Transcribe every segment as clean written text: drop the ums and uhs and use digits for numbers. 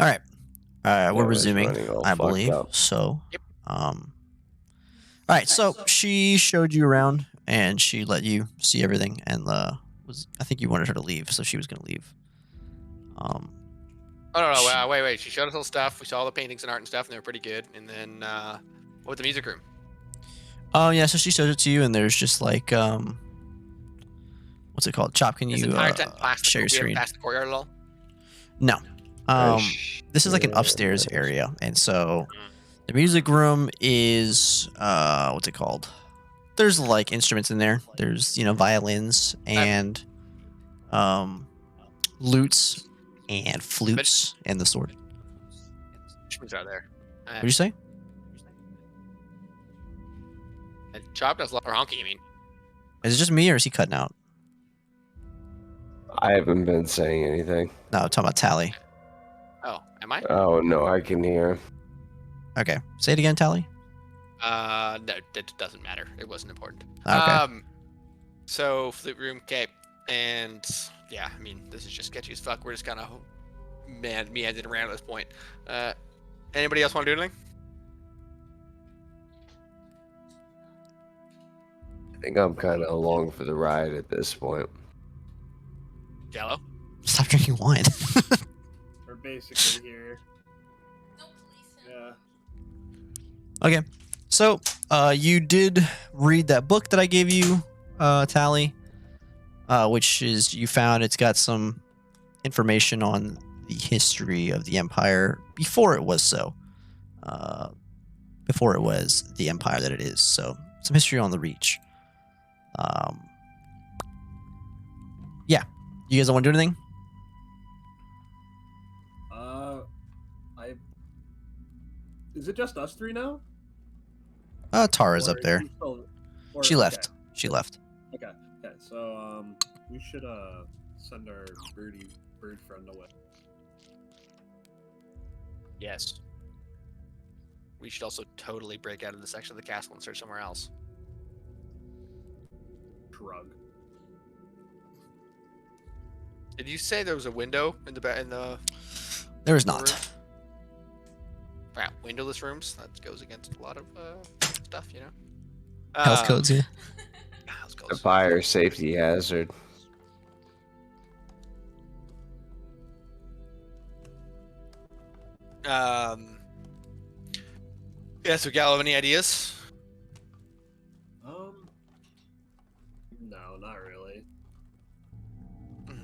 All right. We're That was resuming, running all I fucked believe. up. So, Yep. all right. So she showed you around, and she let you see everything, and was I think you wanted her to leave, so she was going to leave. Um, Oh no, she, wait. She showed us all stuff. We saw all the paintings and art and stuff, and they were pretty good. And then what with the music room? oh yeah, so she showed it to you, and there's just like what's it called? Chop, can This you entire time past share your we haven't screen? passed the courtyard at all. No. This is like an upstairs Shit. area, and so Mm. the music room is what's it called? There's like instruments in there. There's violins and um lutes and flutes and the sword. Instruments are there. What do you say? And Chop does or Honky, I mean. Is it just me or is he cutting out? I haven't been saying anything. No, I'm talking about Tally. Oh, am I? Oh no, I can hear. Okay, say it again, Tally. No, it doesn't matter. It wasn't important. Okay. So flute room, okay, and yeah, I mean this is just sketchy as fuck. We're just kind of meandering around at this point. Anybody else want to do anything? I think I'm kind of along for the ride at this point. Jello. Stop drinking wine. We're basically here. Yeah. Okay, so you did read that book that I gave you, Tally, which is you found it's got some information on the history of the Empire before it was so, before it was the Empire that it is. So some history on the Reach. Yeah, you guys don't want to do anything? Is it just us three now? Tara's up Or is there. she still- or- She okay. left. She left. Okay. So we should send our bird friend away. Yes. We should also totally break out of this section of the castle and search somewhere else. Shrug. Did you say there was a window in the There is the not. room? Wow, windowless rooms? That goes against a lot of stuff, you know. Health codes, yeah. House A codes. fire safety hazard. Yeah, so Gallo, any ideas? No, not really.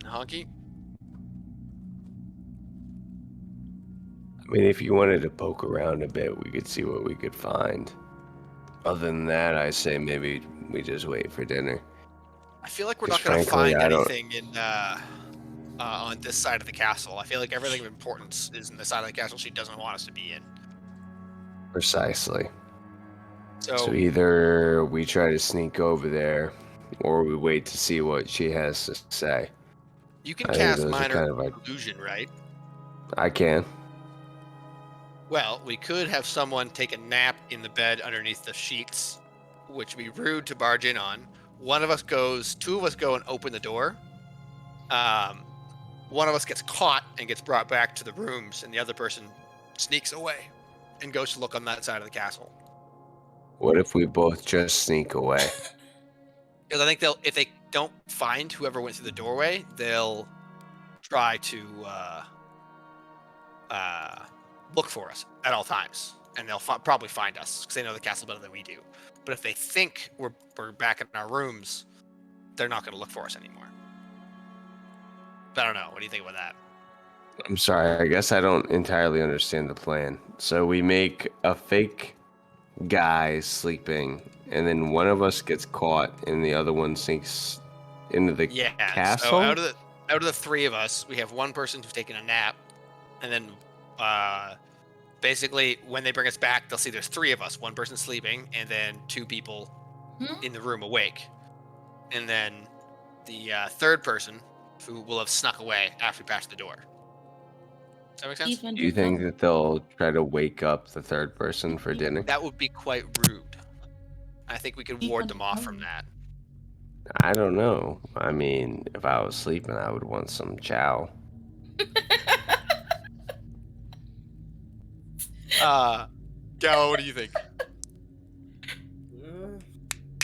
Honky? I mean, if you wanted to poke around a bit, we could see what we could find. Other than that, I say maybe we just wait for dinner. I feel like we're not 'Cause going to frankly, find I don't- anything in on this side of the castle. I feel like everything of importance is in the side of the castle she doesn't want us to be in. Precisely. So, So either we try to sneak over there, or we wait to see what she has to say. you can I think cast those are minor kind of like- illusion, right? I can. Well, we could have someone take a nap in the bed underneath the sheets, which would be rude to barge in on. Two of us go and open the door. One of us gets caught and gets brought back to the rooms, and the other person sneaks away and goes to look on that side of the castle. What if we both just sneak away? Because I think if they don't find whoever went through the doorway, they'll try to look for us at all times, and they'll probably find us because they know the castle better than we do. But if they think we're back in our rooms, they're not going to look for us anymore. But I don't know. What do you think about that? I'm sorry, I guess I don't entirely understand the plan. So we make a fake guy sleeping, and then one of us gets caught, and the other one sneaks into the castle? So out of the three of us, we have one person who's taking a nap, and then basically when they bring us back, they'll see there's three of us, one person sleeping, and then two people in the room awake, and then the third person who will have snuck away after we pass the door. Does that make sense? Do you think that they'll try to wake up the third person for dinner? That would be quite rude. I think we could ward them off from that. I don't know. I mean, if I was sleeping, I would want some chow. Gal, what do you think? Uh,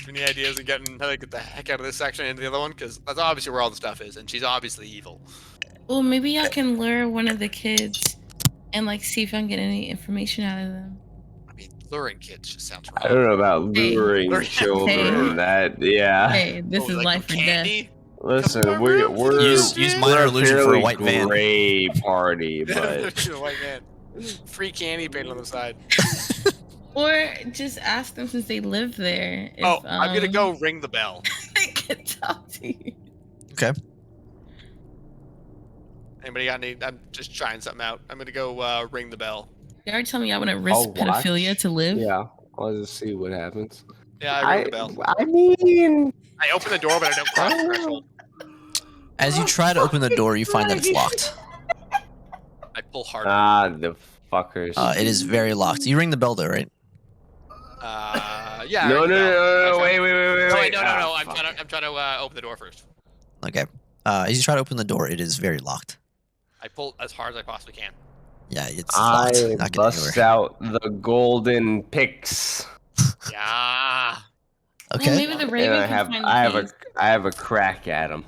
Any ideas of getting how to get the heck out of this section into the other one? Because that's obviously where all the stuff is, and she's obviously evil. Well, maybe I can lure one of the kids and like see if I can get any information out of them. I mean, luring kids just sounds wrong. I don't know about Hey. luring children. Hey. That yeah. Hey, this Oh, is like life or death. candy? Listen, Come on, we're Rube. Use minor we're illusion for a fairly white van. gray party, but The white man. Free candy paint on the side. Or just ask them since they live there. If, Oh, I'm gonna go ring the bell. they can talk to you. Okay. Anybody got any? I'm just trying something out. I'm gonna go ring the bell. You already told me I want to risk I'll pedophilia watch. to live. yeah, I'll just see what happens. Yeah, I ring the bell. I mean, I open the door, but I don't cross the threshold. As you try to open the door, you find that it's locked. I pull hard. the fuckers. It is very locked. You ring the bell though, right? Yeah. I no, ring no, the no, bell. no, Okay. wait. No, wait, no. Ah, I'm trying to open the door first. Okay. As you try to open the door, it is very locked. I pull as hard as I possibly can. Yeah, it's locked. I Not getting bust anywhere. out the golden picks, Yeah. Okay. Well, maybe the raven and can find the I keys. have a crack at him.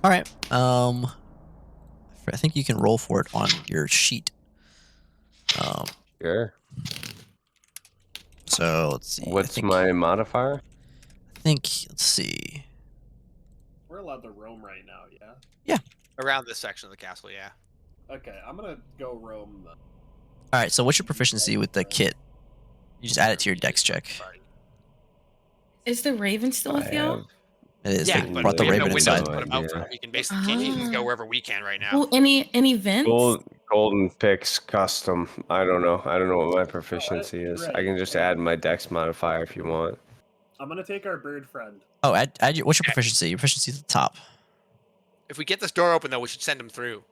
All right. I think you can roll for it on your sheet. Sure. So let's see. What's my modifier? I think let's see. we're allowed to roam right now, yeah? Around this section of the castle, yeah. Okay, I'm gonna go roam the... All right. So what's your proficiency with the kit? You just add it to your dex check. Is the raven still with y'all? It is. Yeah, They but brought the we have raven no windows inside. to put 'em out Yeah. for. We can basically can't even go wherever we can right now. Oh, any vents? Golden picks custom. I don't know what my proficiency is. I can just add my dex modifier if you want. I'm gonna take our bird friend. Oh, add your, what's your proficiency? Your proficiency is at the top. If we get this door open, though, we should send him through.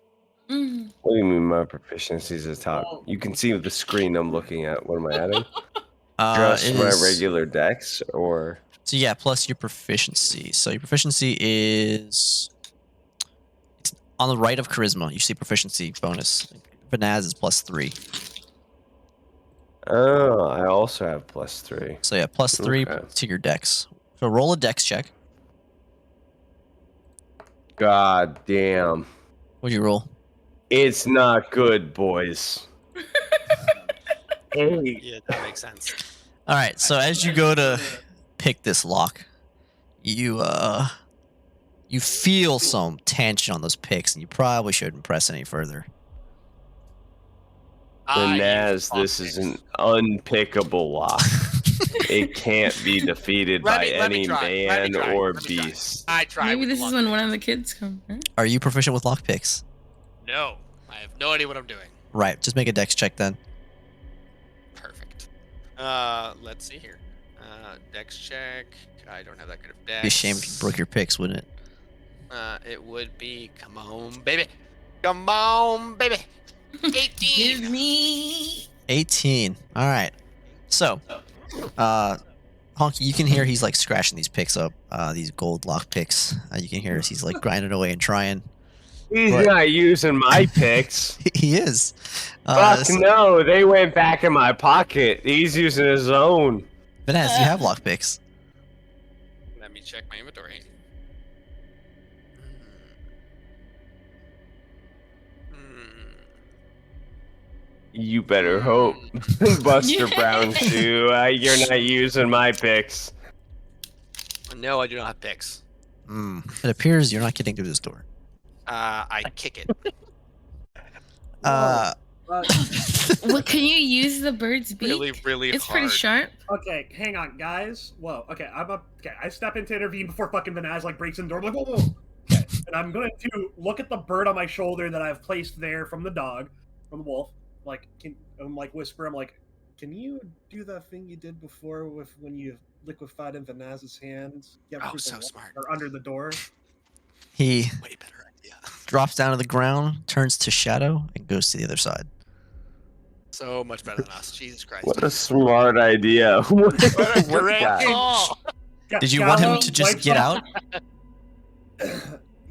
Mhm. What do you mean my proficiency is at the top? Well- You can see the screen I'm looking at. What am I adding? It Just my is- regular dex, or So yeah, plus your proficiency. So your proficiency is it's on the right of charisma. You see proficiency bonus. Banaz is +3. oh, I also have +3. So yeah, +3 Okay. to your dex. So roll a dex check. God damn, What'd you roll? it's not good, boys. Hey. Yeah, that makes sense. All right. So as you go to pick this lock, you feel some tension on those picks, and you probably shouldn't press any further. And I as this is an unpickable lock, it can't be defeated Let by me- let me any try, let me man try, or let me try. beast. I try. Maybe with this is luck. when one of the kids come. Huh? Are you proficient with lock picks? No, I have no idea what I'm doing. Right. Just make a dex check then. Perfect. Let's see here. Dex check. I don't have that good of dex. It'd be a shame if you broke your picks, wouldn't it? It would be. Come on, baby. Come on, baby. 18. Give me. 18. All right. So, Honky, you can hear he's like scratching these picks up, these gold lock picks. You can hear as he's like grinding away and trying. He's But- not using my picks. He is. Fuck So- no, they went back in my pocket. He's using his own. Vanessa, you have lock picks. Let me check my inventory. You better hope, Buster Brown shoe. You're not using my picks. No, I do not have picks. It appears you're not getting through this door. I kick it. What can you use the bird's beak? Really, really it's hard. pretty sharp. Okay, hang on, guys. Whoa, okay, okay, I step in to intervene before fucking Vanaz, like, breaks in the door. I'm like, whoa, whoa. Okay, and I'm going to look at the bird on my shoulder that I've placed there from the dog, from the wolf. Like, I'm like, whisper, I'm like, can you do that thing you did before with when you liquefied in Vanaz's hands? Yeah, Oh, through the so wall- smart. Or under the door. He Way better idea. drops down to the ground, turns to shadow, and goes to the other side. So much better than us. Jesus Christ. What a smart idea. What What a what great guy? call. Did you want him Gallo to just wipes get off- out?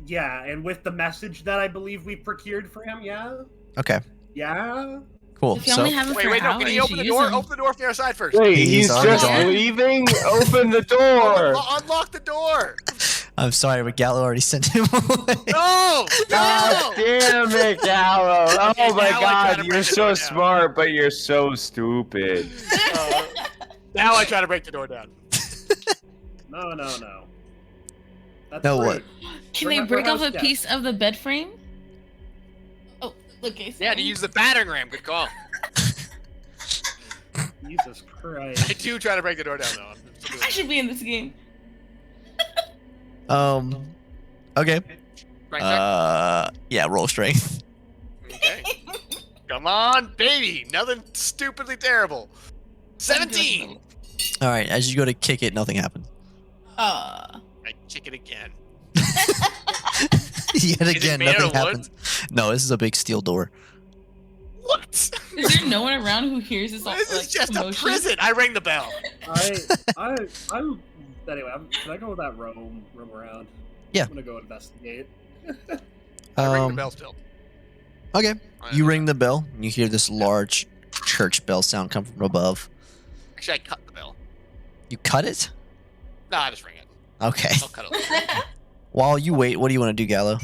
Yeah, and with the message that I believe we procured for him, yeah? Okay. Yeah? Cool. If you So only have it Wait, for wait, no. hours, Can you open the use door? them. Open the door from the other side first. Wait, He's he's already just gone. leaving? Open the door! Unlock the door. I'm sorry, but Gallo already sent him away. No! God No! damn it, Gallo! Oh Okay, my now I try god, to you're break the so door down. smart, but you're so stupid. Now I try to break the door down. No. That's No, rude. what? Can We're they break off house a guests. piece of the bed frame? Oh, look, I Yeah, to use the battering ram. Good call. Jesus I Christ. do try to break the door down though. I should be in this game. Okay. Right there. Yeah, roll strength. Okay. Come on, baby. Nothing stupidly terrible. 17. All right, as you go to kick it, nothing happens. Uh, I kick it again. Yet it again, made out nothing of wood? happens. No, this is a big steel door. What? is there no one around who hears this? This like, is just commotion? a prison. I rang the bell. I'm anyway. Can I go with that roam around? Yeah. I'm gonna go investigate. I ring the bell still. Okay. I You know. ring the bell, and you hear this large church bell sound come from above. Actually, I cut the bell. You cut it? No, I just ring it. Okay. I'll cut it. While you wait, what do you want to do, Gallo?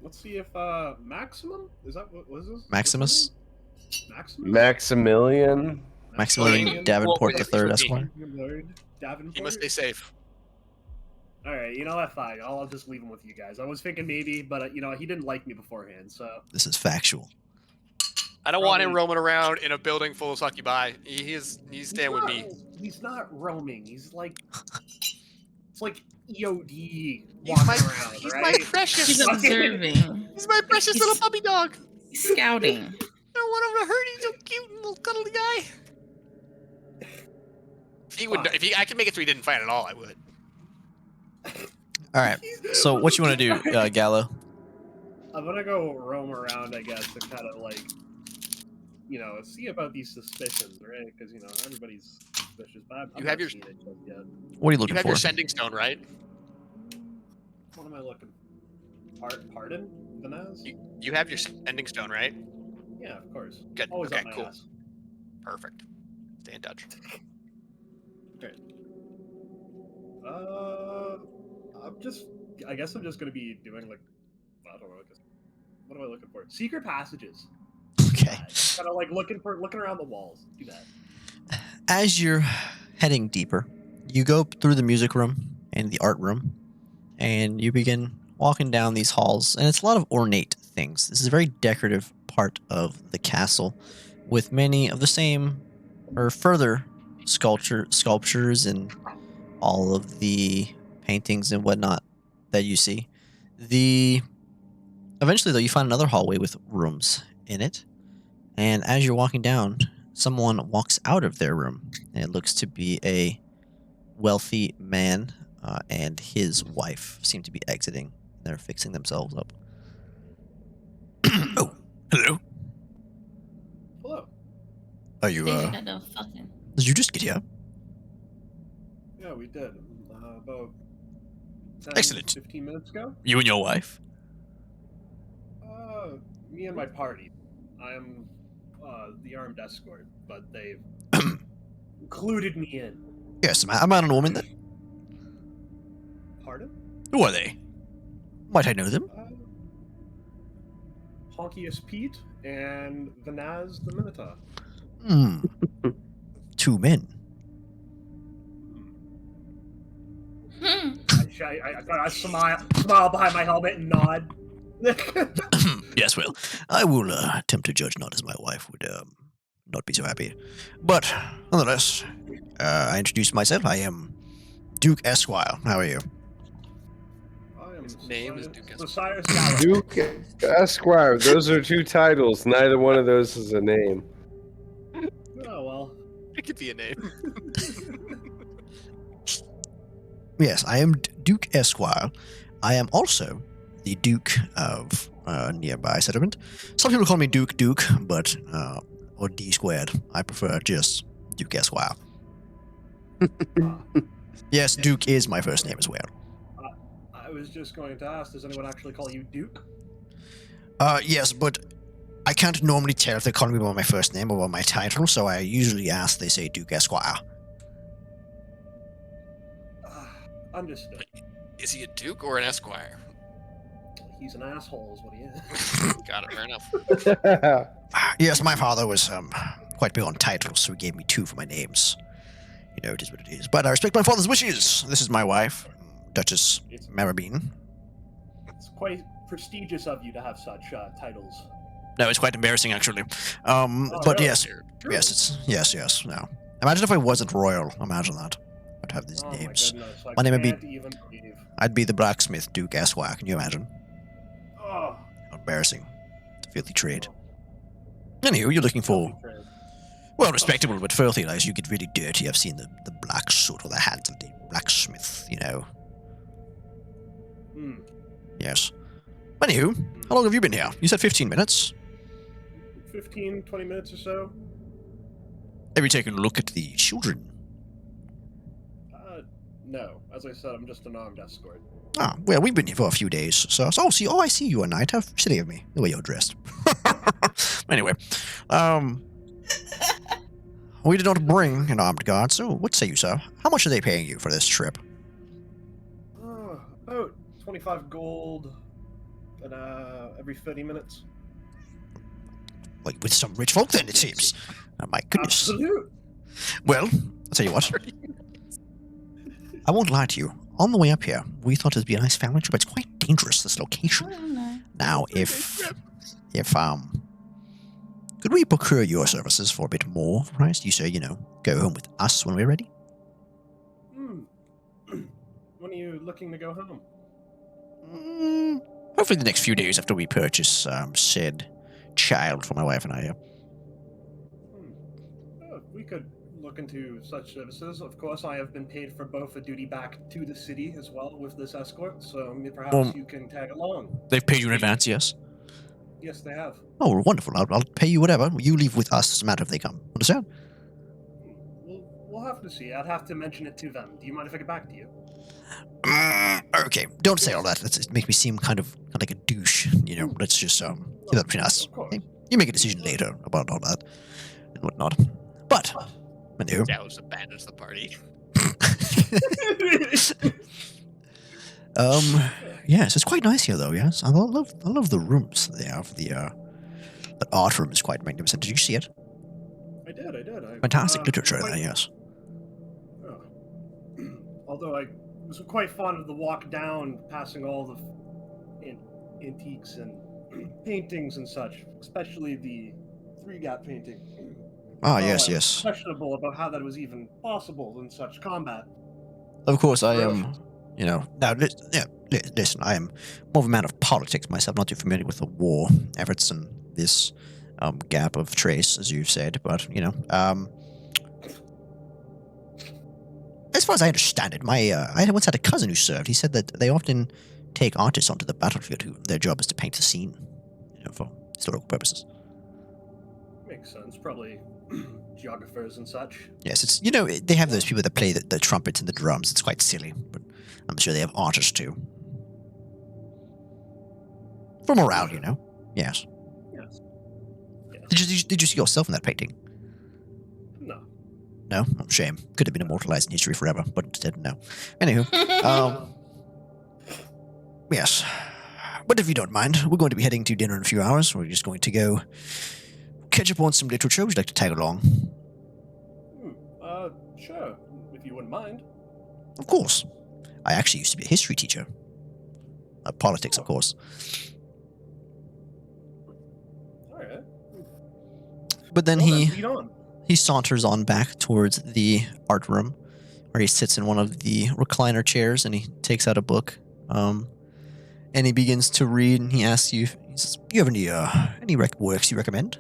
Let's see if Maximum is that what was this? Maximus? Maximum. Maximilian? Maximilian Davenport Well, III, wait, Esquire. Lord Davenport. You must stay safe. All right, you know what? Fine. I'll just leave him with you guys. I was thinking maybe, but you know he didn't like me beforehand, so. This is factual. I don't want him Probably- roaming around in a building full of succubi. He's staying with me. He's not roaming. He's like, it's like EOD He's walking my, around, he's right? my precious. He's observing. He's my precious little puppy dog. He's scouting. I don't want him to hurt. He's so cute and little cuddly guy. If he would, if he, I could make it so he didn't fight at all, I would. All right. So what you want to do, Gallo? I'm gonna go roam around, I guess, to kind of like, you know, see about these suspicions, right? Because you know everybody's suspicious. But I'm You not have your- seeing it just yet. What are you You looking have for? your sending stone, right? What am I looking? Pardon, Vanaz? You have your sending stone, right? Yeah, of course. Good. Always Okay, on my cool. ass. Perfect. Stay in touch. I guess I'm just gonna be doing like, I don't know, what am I looking for? Secret passages. Okay. Kind of like looking around the walls. Do that. As you're heading deeper, you go through the music room and the art room, and you begin walking down these halls, and it's a lot of ornate things. This is a very decorative part of the castle, with many of the same or further sculptures and all of the paintings and whatnot that you see. Eventually, though, you find another hallway with rooms in it, and as you're walking down, someone walks out of their room, and it looks to be a wealthy man and his wife seem to be exiting. They're fixing themselves up. Oh, hello. Hello. Are you, They got no fucking. did you just get here? Yeah, we did. About 10, Excellent. 15 minutes ago. You and your wife? Me and my party. I am the armed escort, but they've included me in. Yes, I'm out on a woman then. Pardon? Who are they? Might I know them? Honkius Pete and Vanaz the Minotaur. Hmm. Two men. Hmm. I smile behind my helmet and nod. Yes, well, I will attempt to judge not as my wife would not be so happy. But, nonetheless, I introduce myself. I am Duke Esquire. How are you? I am His name is Duke Esquire. Cyrus Gallo. Duke Esquire. Those are two titles. Neither one of those is a name. Oh well. It could be a name. Yes, I am Duke Esquire. I am also the Duke of nearby settlement. Some people call me Duke, but or D squared. I prefer just Duke Esquire. Yes, Duke is my first name as well. I was just going to ask, does anyone actually call you Duke? Yes, but I can't normally tell if they call me by my first name or by my title, so I usually ask they say Duke Esquire. Understood. Is he a duke or an esquire? He's an asshole, is what he is. Got it. Fair enough. Yes, my father was quite big on titles, so he gave me 2 for my names. You know, it is what it is. But I respect my father's wishes. This is my wife, Duchess Marabine. It's quite prestigious of you to have such titles. No, it's quite embarrassing, actually. But really? yes, yes. No, imagine if I wasn't royal. Imagine that. I'd have these names. My goodness, My name would be- can't even believe. I'd be the blacksmith Duke Esquire. Can you imagine? Oh, How embarrassing. It's a filthy trade. Anywho, you're looking for, filthy trade. well, respectable but filthy. Like, you get really dirty. I've seen the black soot or the hands of the blacksmith, you know. Hmm. Yes. Anywho, how long have you been here? You said 15 minutes. 15, 20 minutes or so. Have you taken a look at the children? No. As I said, I'm just an armed escort. Ah, well, we've been here for a few days, so I see you at night. How silly of me, the way you're dressed. Anyway, we did not bring an armed guard, so what say you, sir? How much are they paying you for this trip? About 25 gold and every 30 minutes. Like, with some rich folk then, it seems. Oh, my goodness. Absolute. Well, I'll tell you what. I won't lie to you. On the way up here, we thought it'd be a nice family trip. It's quite dangerous, this location. Now, if could we procure your services for a bit more price? You say, you know, go home with us when we're ready? When are you looking to go home? Hopefully the next few days after we purchase said child for my wife and I. We could look into such services. Of course, I have been paid for both a duty back to the city as well with this escort, so perhaps you can tag along. They've paid you in advance, yes? Yes, they have. Oh, wonderful. I'll pay you whatever. You leave with us. Doesn't matter if they come. Understand? We'll have to see. I'd have to mention it to them. Do you mind if I get back to you? Okay, don't say all that. It makes me seem kind of like a douche. You know, let's just keep that between us. Of course. Okay? You make a decision later about all that and whatnot. But, anywho. Dallas abandons the party. Yes, it's quite nice here, though. Yes, I love the rooms they have. The art room is quite magnificent. Did you see it? I did. Fantastic literature there. Yes. Although I was quite fond of the walk down, passing all the antiques and paintings and such, especially the three-gap painting. Ah, I yes. was questionable about how that was even possible in such combat. Of course, I am. You know, now, listen, I am more of a man of politics myself, not too familiar with the war efforts and this gap of trace, as you've said, but, you know, as far as I understand it, I once had a cousin who served. He said that they often take artists onto the battlefield who their job is to paint the scene, you know, for historical purposes. Makes sense. Probably geographers and such. Yes, it's, you know, they have those people that play the trumpets and the drums. It's quite silly, but I'm sure they have artists too. For morale, you know. Yes. Yes. Did you see yourself in that painting? No. No? Oh, shame. Could have been immortalized in history forever, but instead, no. Anywho, yes. But if you don't mind, we're going to be heading to dinner in a few hours. We're just going to go catch up on some literature. Would you like to tag along? Sure. If you wouldn't mind. Of course. I actually used to be a history teacher. Politics, of course. Alright. But then Well, he then, lead on. he saunters on back towards the art room, where he sits in one of the recliner chairs and he takes out a book. And he begins to read, and he asks you, he says, "Do you have any works you recommend?"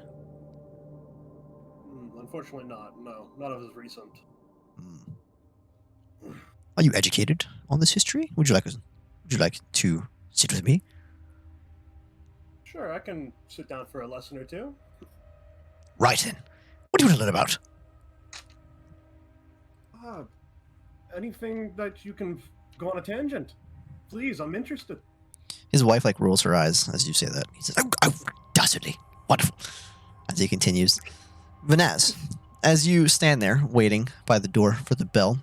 Unfortunately not. No. Not of his recent. Are you educated on this history? Would you like to sit with me? Sure, I can sit down for a lesson or two. Right then. What do you want to learn about? Anything that you can go on a tangent. Please, I'm interested. His wife rolls her eyes as you say that. He says, "Oh, dastardly. Wonderful. As he continues. Vanaz, as you stand there waiting by the door for the bell,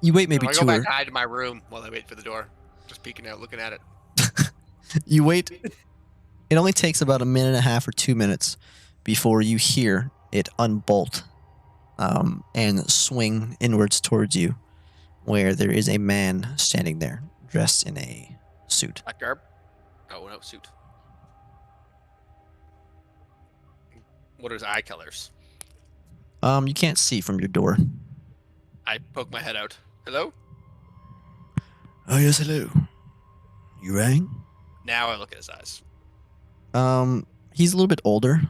you wait maybe I two go back or and hide in my room while I wait for the door. Just peeking out, looking at it. you wait. It only takes about a minute and a half or 2 minutes before you hear it unbolt and swing inwards towards you, where there is a man standing there dressed in a suit. Black garb? Oh, no, suit. What are his eye colors? You can't see from your door. I poke my head out. Hello? Oh yes, hello. You rang? Now I look at his eyes. He's a little bit older.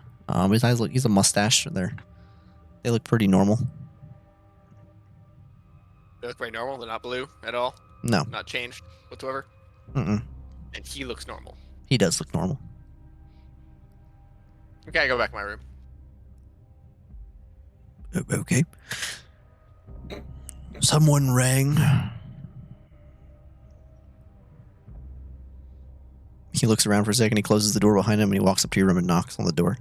His eyes look. He's a mustache. They look pretty normal. They look very normal. They're not blue at all. No. Not changed whatsoever. Mm-mm. And he looks normal. He does look normal. Okay, I go back to my room. Okay. Someone rang. He looks around for a second. He closes the door behind him and he walks up to your room and knocks on the door.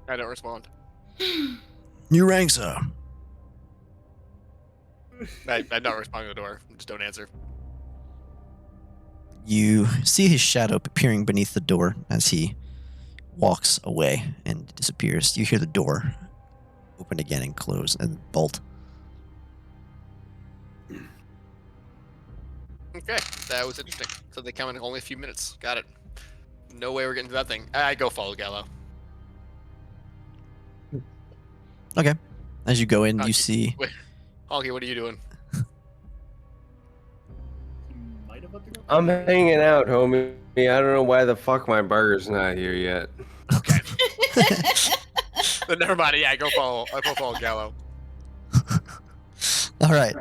I don't respond. You rang, sir. I don't respond to the door. I just don't answer. You see his shadow appearing beneath the door as he walks away and disappears. You hear the door open again and close and bolt. Okay, that was interesting. So they come in only a few minutes. Got it. No way we're getting to that thing. I go follow Gallo. Okay. As you go in, you Okay. see... Wait, Honky, what are you doing? Might have let to go. I'm hanging out, homie. I don't know why the fuck my burger's not here yet. Okay. But never mind. Yeah, I go follow Gallo. All right.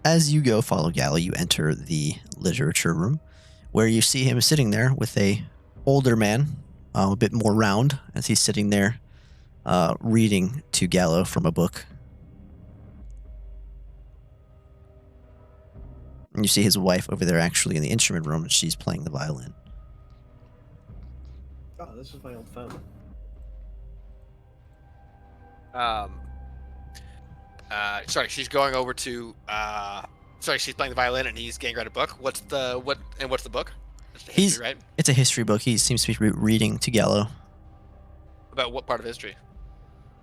As you go follow Gallo, you enter the literature room, where you see him sitting there with a older man, a bit more round, as he's sitting there reading to Gallo from a book. And you see his wife over there actually in the instrument room, and she's playing the violin. Oh, this is my old phone. Sorry, she's going over to. Sorry, she's playing the violin and he's getting read a book. What's the book? It's the He's- history, right? It's a history book. He seems to be reading to Gallo. About what part of history?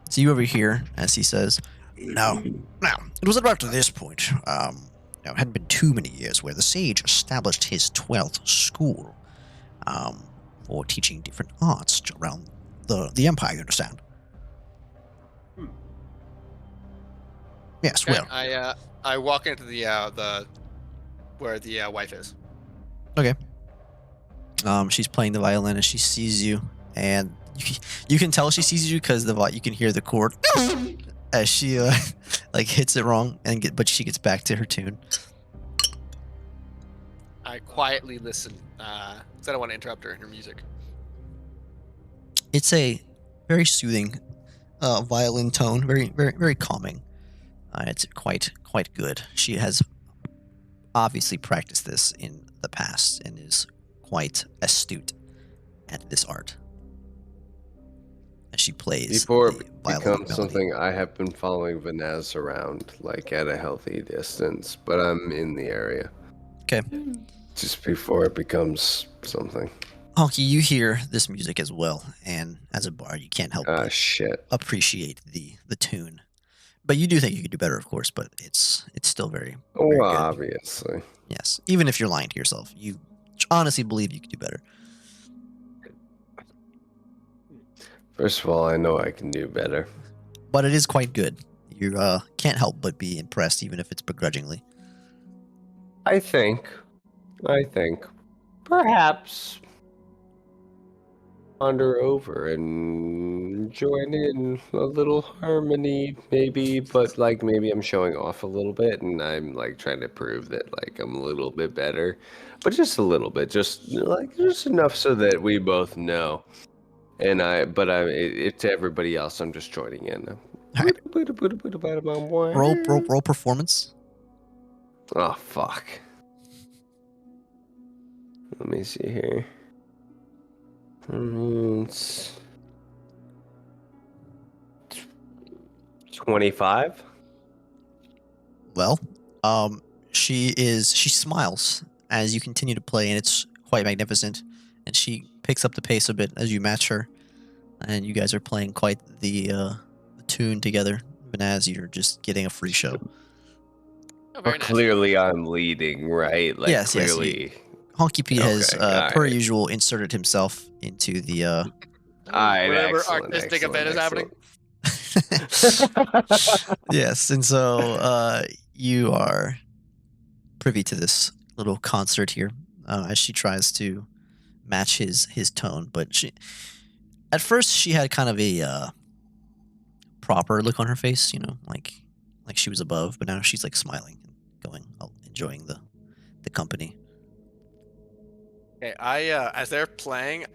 So you overhear as he says, Now, it was about to this point. It hadn't been too many years where the sage established his 12th school for teaching different arts around the empire, you understand? Yes, Okay, well, I walk into the where the wife is. she's playing the violin and she sees you, and you can tell she sees you because you can hear the chord as she like hits it wrong, but she gets back to her tune. I quietly listen. 'Cause I don't want to interrupt her in her music. It's a very soothing violin tone, very, very, very calming. It's quite good. She has obviously practiced this in the past and is quite astute at this art. As she plays Before the it violin becomes melody. something, I have been following Vanaz around, like at a healthy distance, but I'm in the area. Just before it becomes something. Honky, you hear this music as well, and as a bard, you can't help Ah, but shit. appreciate the tune. But you do think you could do better, of course. But it's still very, very Well, good. obviously. Yes, even if you're lying to yourself, you honestly believe you could do better. First of all, I know I can do better. But it is quite good. You can't help but be impressed, even if it's begrudgingly. I think. Perhaps wander over and join in a little harmony, maybe, but like maybe I'm showing off a little bit and I'm like trying to prove that like I'm a little bit better, but just a little bit, just enough so that we both know. And to everybody else, I'm just joining in. All right. Roll performance. Oh fuck. Let me see here. It's 25. Well, she smiles as you continue to play, and it's quite magnificent. And she picks up the pace a bit as you match her, and you guys are playing quite the tune together. Vanaz, you're just getting a free show. Oh, But very nice. clearly, I'm leading, right? Like Yes, yes, clearly. Honky Pete has, Okay, per alright. usual, inserted himself into the. All right, Whatever excellent, artistic event is happening. Yes, and so you are privy to this little concert here as she tries to match his tone, but at first she had kind of a proper look on her face, like she was above, but now she's like smiling and going, enjoying the company. Okay, as they're playing,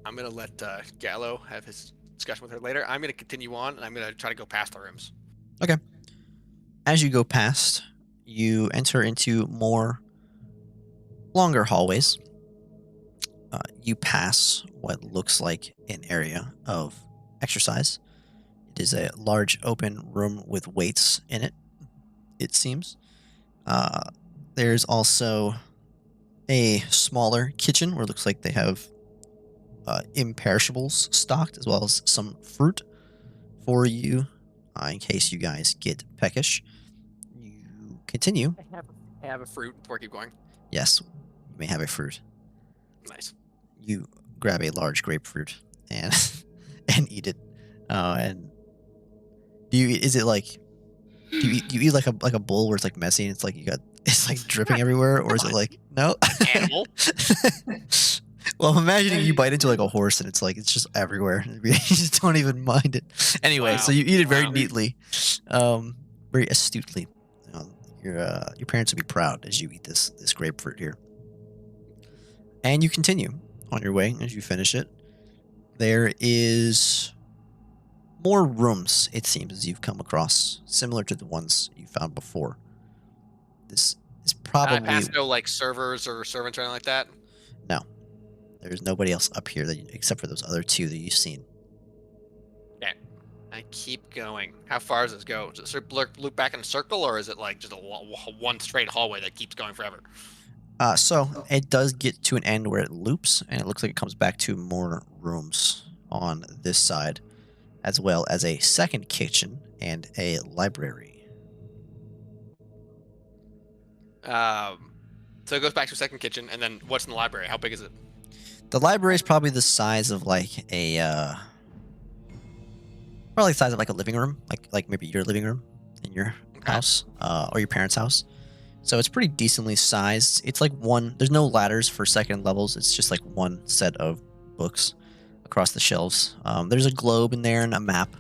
I'm gonna let Gallo have his discussion with her later. I'm gonna continue on, and I'm gonna try to go past the rooms. As you go past, you enter into more longer hallways. You pass what looks like an area of exercise. It is a large open room with weights in it, it seems. There's also a smaller kitchen where it looks like they have imperishables stocked, as well as some fruit for you in case you guys get peckish. You continue. I have a fruit before I keep going. Yes, you may have a fruit. Nice. You grab a large grapefruit and and eat it. And do you? Is it like? Do you eat like a bowl where it's like messy and it's like dripping everywhere, or is it like no? Animal. Well, I'm imagining you bite into like a horse and it's just everywhere. You just don't even mind it. Anyway, so Wow. you eat it very Wow. neatly, very astutely. Your parents would be proud as you eat this grapefruit here. And you continue on your way as you finish it. There is more rooms, it seems, as you've come across, similar to the ones you found before. This is I probably passed no like servers or servants or anything like that. no. There's nobody else up here except for those other two that you've seen. I keep going. How far does this go? Does it sort of loop back in a circle, or is it like just a one straight hallway that keeps going forever? So it does get to an end where it loops, and it looks like it comes back to more rooms on this side, as well as a second kitchen and a library. So it goes back to a second kitchen, and then what's in the library? How big is it? The library is probably the size of like probably the size of like a living room, like maybe your living room in your house, or your parents' house. So it's pretty decently sized. It's like there's no ladders for second levels. It's just like one set of books across the shelves. There's a globe in there and a map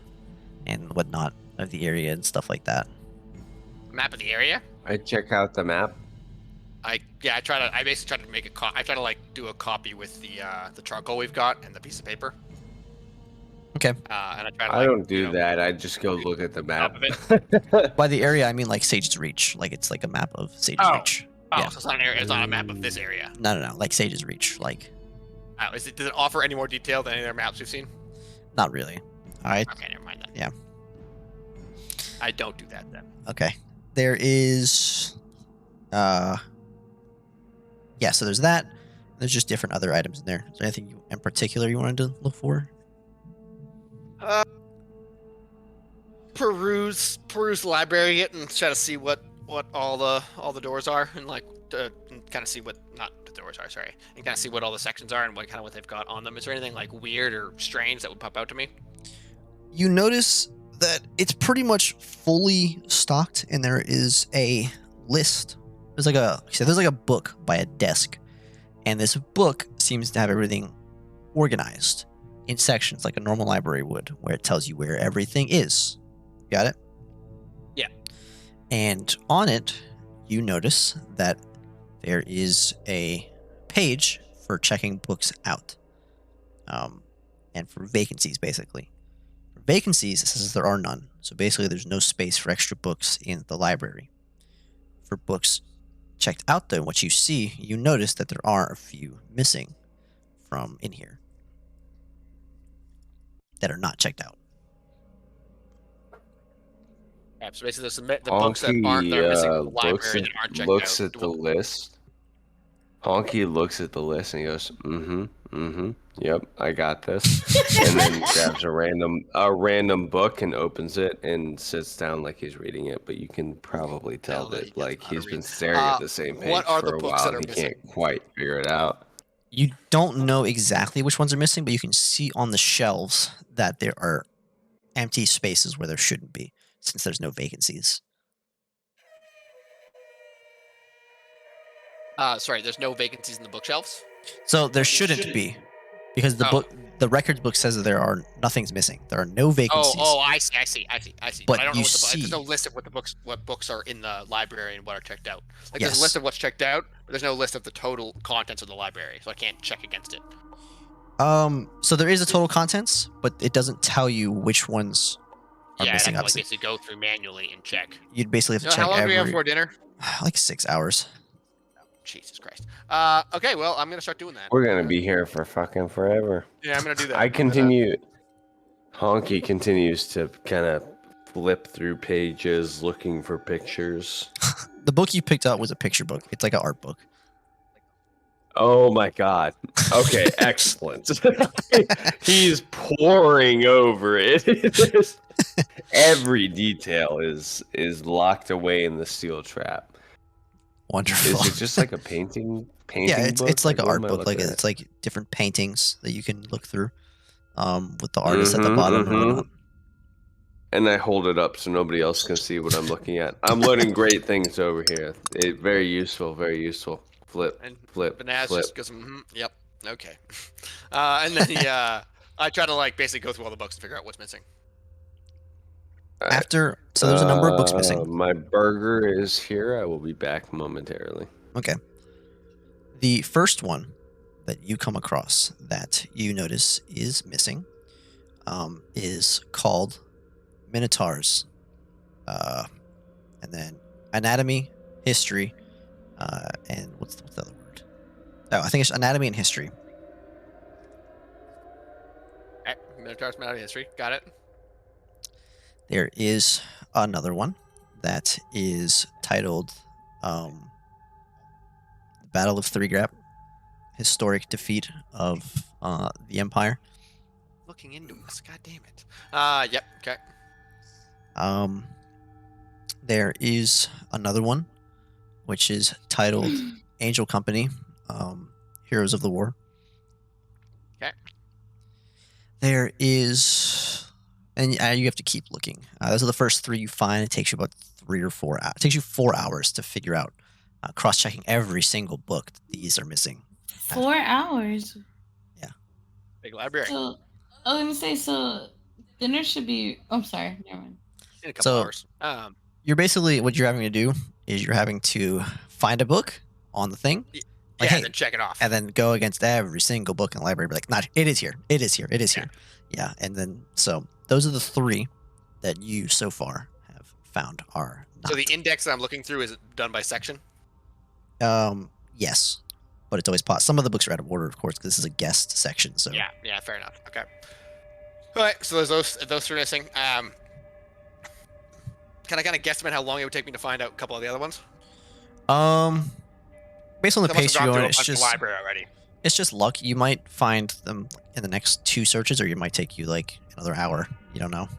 and whatnot of the area and stuff like that. Map of the area. I check out the map. I basically try to make I try to like do a copy with the charcoal we've got and the piece of paper. Okay. And I try to. I like, don't do you know, that. I just go look at the map. of By the area, I mean like Sage's Reach. Like it's like a map of Sage's Oh. Reach. Oh, Yeah. so it's not an area. It's not a map of this area. No, like Sage's Reach. Like Does it offer any more detail than any other maps we've seen? not really. All right. Okay, never mind that. Yeah. I don't do that then. Okay. There is so there's that. There's just different other items in there. Is there anything in particular you wanted to look for? Peruse the library and try to see what all the doors are and like kind of see what not the doors are, sorry, and kind of see what all the sections are and what they've got on them. Is there anything like weird or strange that would pop out to me? You notice that it's pretty much fully stocked, and there is a list. There's like a book by a desk, and this book seems to have everything organized in sections like a normal library would, where it tells you where everything is. Got it? Yeah. And on it, you notice that there is a page for checking books out, and for vacancies, basically. For vacancies, it says there are none. So basically, there's no space for extra books in the library. For books checked out, though, what you see, you notice that there are a few missing from in here. that are not checked out. Yeah, so basically, the books that aren't that are missing from the looks library at, that aren't checked looks out. at the list. Honky looks at the list and he goes, yep, I got this. And then grabs a random book and opens it and sits down like he's reading it. But you can probably tell that he that doesn't like know how to he's been read. staring at the same page What are for the a books while that and are he can't quite figure it out. You don't know exactly which ones are missing, but you can see on the shelves that there are empty spaces where there shouldn't be, since there's no vacancies. Sorry, there's no vacancies in the bookshelves. So there shouldn't be, because the records book says that nothing's missing. There are no vacancies. Oh, I see. But I don't you know see- there's no list of what books are in the library and what are checked out. Like Yes. there's a list of what's checked out, but there's no list of the total contents of the library, so I can't check against it. So there is a total contents, but it doesn't tell you which ones are Yeah, I'd missing. have to like Obviously, basically go through manually and check. you'd basically have to You know, check how long do we have every for dinner? like 6 hours. Jesus Christ. Okay, well, I'm gonna start doing that. We're gonna be here for fucking forever. Yeah, I'm gonna do that. I continue. Honky continues to kind of flip through pages looking for pictures. The book you picked up was a picture book. It's like an art book. Oh my god. Okay, excellent. He's poring over it. Every detail is locked away in the steel trap. Wonderful. Is it just like a painting Yeah, it's book? like an what art am I book. Like looking at? it's like different paintings that you can look through, with the artist at the bottom and whatnot. And I hold it up so nobody else can see what I'm looking at. I'm learning great things over here. Very useful, very useful. Flip, And flip, Banaz flip. just goes, yep, okay. And then I try to like basically go through all the books and figure out what's missing. So there's a number of books missing. My burger is here. I will be back momentarily. Okay. The first one that you come across that you notice is missing, is called Minotaurs, and then Anatomy, History, and what's the other word? Oh, I think it's Anatomy and History. Okay, Minotaur's Meta History. Got it. There is another one that is titled Battle of Three Grap, Historic Defeat of the Empire. Looking into us. God damn it. Yep. Okay. There is another one, which is titled Angel Company, Heroes of the War. Okay. There is, and you have to keep looking. Those are the first three you find. It takes you about 3 or 4 hours. It takes you 4 hours to figure out, cross-checking every single book that these are missing. 4 hours. Big library. So, let me say, so dinner should be. Oh, I'm sorry. Never mind. In a couple So- hours. You're basically, what you're having to do is you're having to find a book on the thing, like, Yeah, hey, and then check it off. and then go against every single book in the library. Be like, not, it is here, it is here, it is Yeah. here. Yeah, and then so those are the three that you so far have found are not. So the index that I'm looking through is done by section. Yes, but it's always paused. Some of the books are out of order, of course, because this is a guest section. So Yeah, fair enough. Okay. All right, so there's those three missing. Can I kind of guesstimate how long it would take me to find out a couple of the other ones? Based on the I must pace have you're gone through going, a it's bunch of just library already. it's just luck. You might find them in the next 2 searches, or you might take you like another hour. You don't know.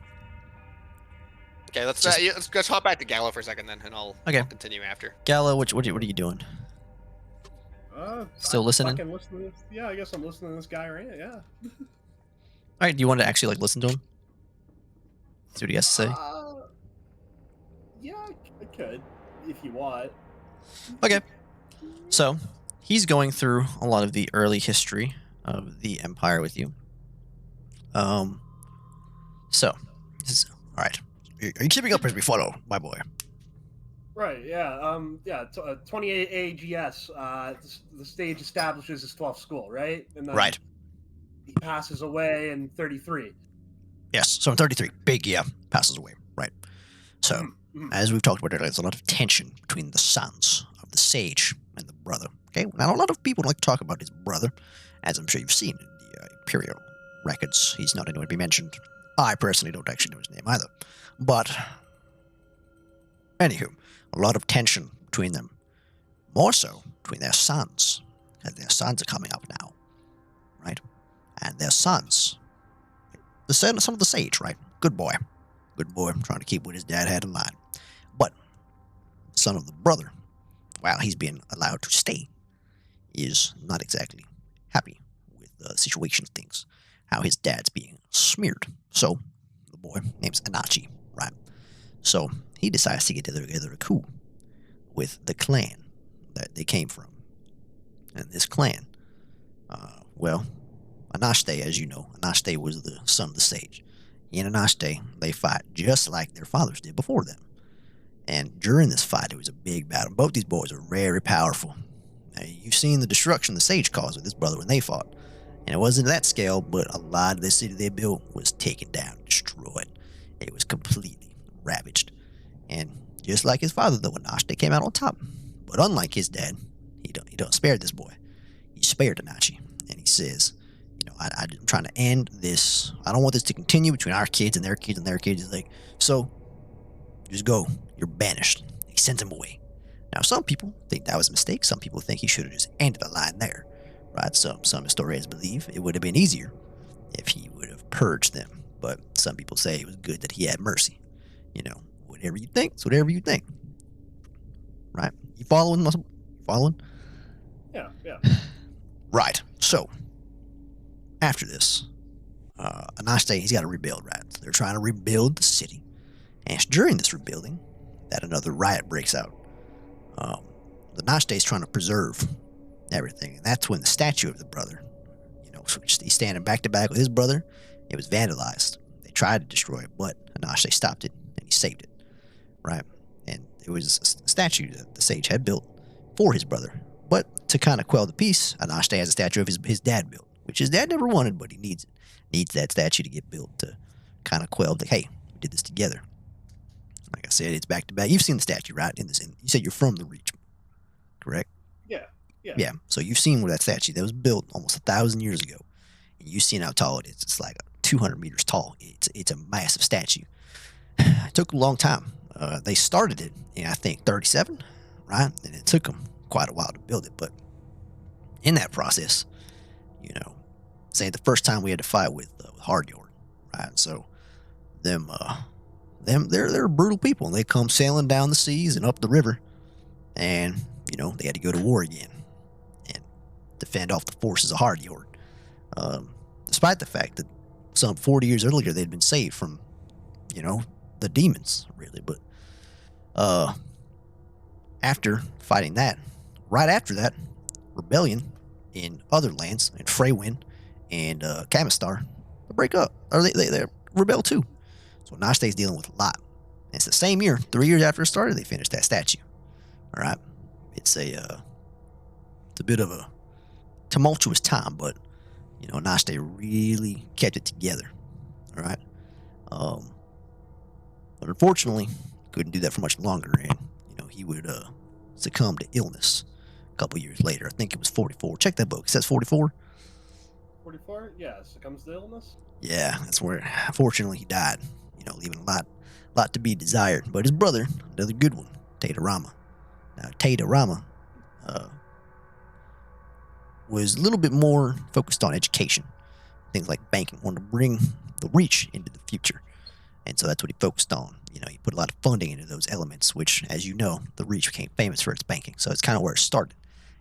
Okay, let's Just- let's hop back to Gallo for a second then, and I'll Okay. continue after. Gallo, what are you doing? Still I'm listening? fucking listening to this- Yeah, I guess I'm listening to this guy right. Yeah. All right, do you want to actually like listen to him? See what he has to say. Yeah, I could if you want. Okay. So he's going through a lot of the early history of the Empire with you. So this is, all right. Are you keeping up as we follow, my boy? Right. Yeah. 28 AGS. The stage establishes his 12th school, right? And then Right. He passes away in 33. Yes. So in 33, Big Yeah passes away. Right. So as we've talked about earlier, there's a lot of tension between the sons of the sage and the brother. Okay. Now a lot of people like to talk about his brother, as I'm sure you've seen in the Imperial records, he's not anyone to be mentioned. I personally don't actually know his name either. But, anywho, a lot of tension between them. More so between their sons. And their sons are coming up now. Right? And their sons. The son of the sage, right? Good boy. Good boy, trying to keep what his dad had in mind. But, the son of the brother, while he's being allowed to stay, is not exactly happy with the situation of things. How his dad's being smeared. So, the boy, name's Anachi, right? So, he decides to get together a coup with the clan that they came from. And this clan, well, Anashte, as you know, Anashte was the son of the sage. He and Anashte, they fight just like their fathers did before them. And during this fight, it was a big battle. Both these boys are very powerful. Now, you've seen the destruction the sage caused with his brother when they fought. And it wasn't that scale, but a lot of the city they built was taken down, destroyed. It was completely ravaged. And just like his father, though, Anachi came out on top. But unlike his dad, he don't spare this boy. He spared Anachi. And he says, I'm trying to end this. I don't want this to continue between our kids and their kids and their kids. He's like, so, just go. You're banished. He sends him away. Now, some people think that was a mistake. Some people think he should have just ended the line there. Right? Some historians believe it would have been easier if he would have purged them. But some people say it was good that he had mercy. Whatever you think, it's whatever you think. Right? You following? Following? Yeah. Right. So, after this, Anashte, he's got to rebuild, right? So they're trying to rebuild the city. And it's during this rebuilding that another riot breaks out. The Anashte is trying to preserve everything. And that's when the statue of the brother, he's standing back to back with his brother. It was vandalized. They tried to destroy it, but Anashte stopped it and he saved it. Right? And it was a statue that the sage had built for his brother. But to kind of quell the peace, Anashte has a statue of his dad built, which his dad never wanted, but he needs it. Needs that statue to get built to kind of quell the, hey, we did this together. Like I said, it's back to back. You've seen the statue, right? You said you're from the Reach, correct? Yeah. So you've seen where that statue that was built almost 1,000 years ago. And you've seen how tall it is. It's like 200 meters tall. It's a massive statue. It took a long time. They started it in, I think, 37, right? And it took them quite a while to build it. But in that process, say the first time we had to fight with Hardyord, right? So they're brutal people. And they come sailing down the seas and up the river. And, they had to go to war again and defend off the forces of Hardyord. Despite the fact that some 40 years earlier they'd been saved from, the demons, really. But after fighting that, right after that, rebellion in other lands, in Freywind and Camistar, they break up. Or they rebel too. So Anashte's dealing with a lot. And it's the same year, 3 years after it started, they finished that statue. All right? It's a bit of a tumultuous time, but, Anashte really kept it together. All right? But unfortunately, couldn't do that for much longer, and, he would succumb to illness a couple years later. I think it was 44. Check that book. It says 44. 44? Yeah, succumbs to illness? Yeah, that's where, unfortunately, he died. Leaving a lot to be desired. But his brother, another good one, Tadorama. Now, Tadorama was a little bit more focused on education. Things like banking. Wanted to bring the Reach into the future. And so that's what he focused on. He put a lot of funding into those elements, which, as you know, the Reach became famous for its banking. So it's kind of where it started.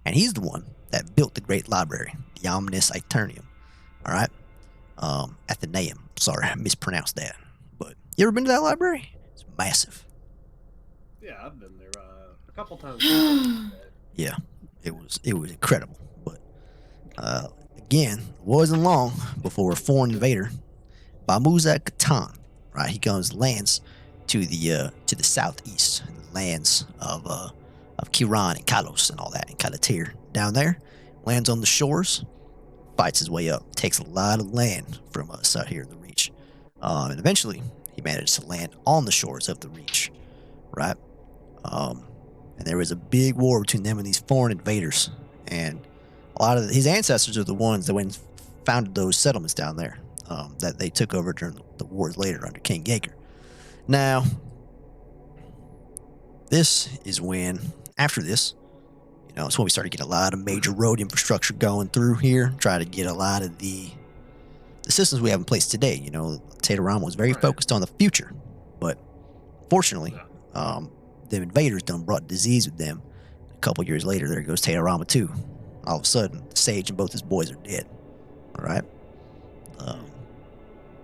And he's the one that built the Great Library, the Omnis Aeternium. All right? Athenaeum. Sorry, I mispronounced that. But you ever been to that library? It's massive. Yeah, I've been there a couple times. Yeah, it was incredible. But again, it wasn't long before a foreign invader, Bamuzat Katan, right? He lands to the southeast, the lands of Kiran and Kalos and all that, and Kalatir down there, lands on the shores, fights his way up, takes a lot of land from us out here in the Reach, and eventually he managed to land on the shores of the Reach, right? And there was a big war between them and these foreign invaders, and a lot of his ancestors are the ones that went and founded those settlements down there. that they took over during the wars later under King Yeager. Now, this is when, after this, it's when we started getting a lot of major road infrastructure going through here, try to get a lot of the systems we have in place today. Tatarama was very focused on the future, but fortunately, the invaders done brought disease with them. A couple years later, there goes Tatarama too. All of a sudden, the sage and both his boys are dead. All right,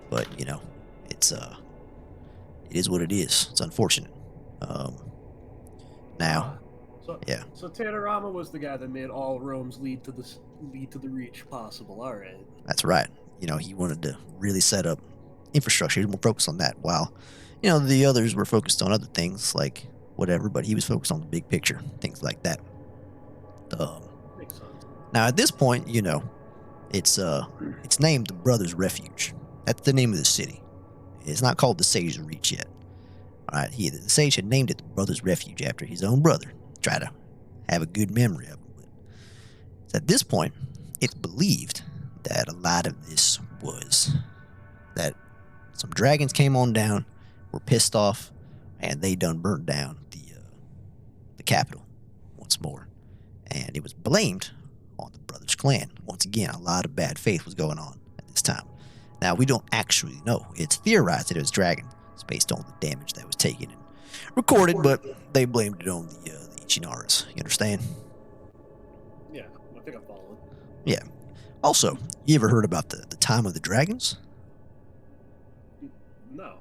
but it is what it is. It's unfortunate. Now, yeah. So Tatarama was the guy that made all roads lead to the Reach possible. All right. That's right. He wanted to really set up infrastructure. He was more focused on that, while the others were focused on other things like whatever. But he was focused on the big picture, things like that. Makes sense. Now at this point, it's named the Brothers Refuge. That's the name of the city. It's not called the Sage Reach yet. All right, the sage had named it the Brothers Refuge after his own brother. Try to have a good memory of it. So at this point, it's believed that a lot of this was that some dragons came on down, were pissed off, and they done burnt down the capital once more. And it was blamed on the Brothers clan. Once again, a lot of bad faith was going on at this time. Now, we don't actually know. It's theorized that it was dragon. It's based on the damage that was taken and recorded, but they blamed it on the Ichinaras. You understand? Yeah, I think I'm following. Yeah. Also, you ever heard about the time of the dragons? No.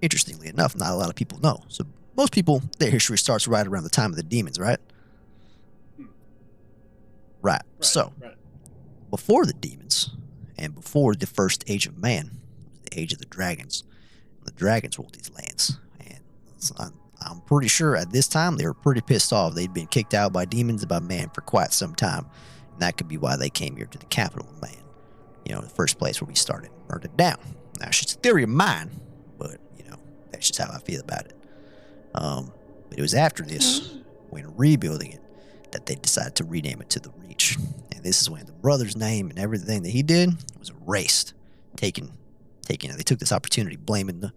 Interestingly enough, not a lot of people know. So most people, their history starts right around the time of the demons, right? Right. So, before the demons and before the first age of man, the age of the dragons, the dragons ruled these lands. And I'm pretty sure at this time they were pretty pissed off. They'd been kicked out by demons and by man for quite some time. And that could be why they came here to the capital of man. The first place where we started and burned it down. Now, it's just a theory of mine, but, that's just how I feel about it. But it was after this, when rebuilding it, that they decided to rename it to the Reach. And this is when the brother's name and everything that he did was erased. They took this opportunity, blaming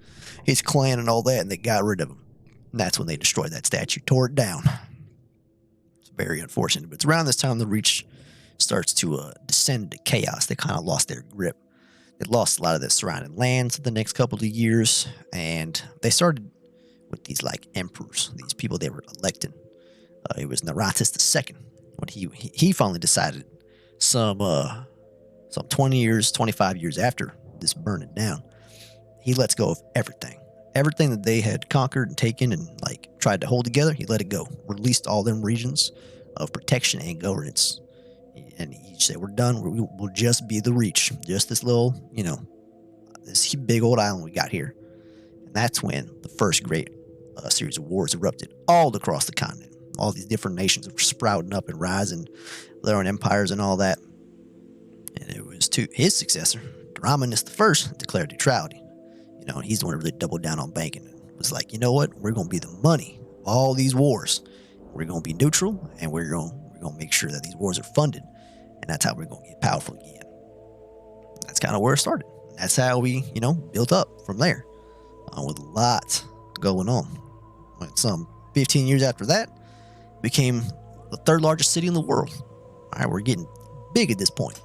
his clan and all that, and they got rid of him. And that's when they destroyed that statue, tore it down. It's very unfortunate, but it's around this time the Reach starts to descend to chaos. They kind of lost their grip. They lost a lot of their surrounding lands the next couple of years, and they started with these emperors, these people they were electing. It was Naratis II when he finally decided some 20 years, 25 years after this burning down, he lets go of everything that they had conquered and taken and tried to hold together. He let it go, released all them regions of protection and governance, and he said, "We're done. We'll just be the Reach, just this little, this big old island we got here." And that's when the first great series of wars erupted all across the continent. All these different nations were sprouting up and rising, their own empires and all that. And it was to his successor, Daramanus I, declared neutrality. And he's the one who really doubled down on banking and was like, you know what? We're going to be the money of all these wars. We're going to be neutral, and we're going to make sure that these wars are funded. And that's how we're going to get powerful again. That's kind of where it started. That's how we, built up from there, with a lot going on. Some 15 years after that, became the third largest city in the world. All right, we're getting big at this point.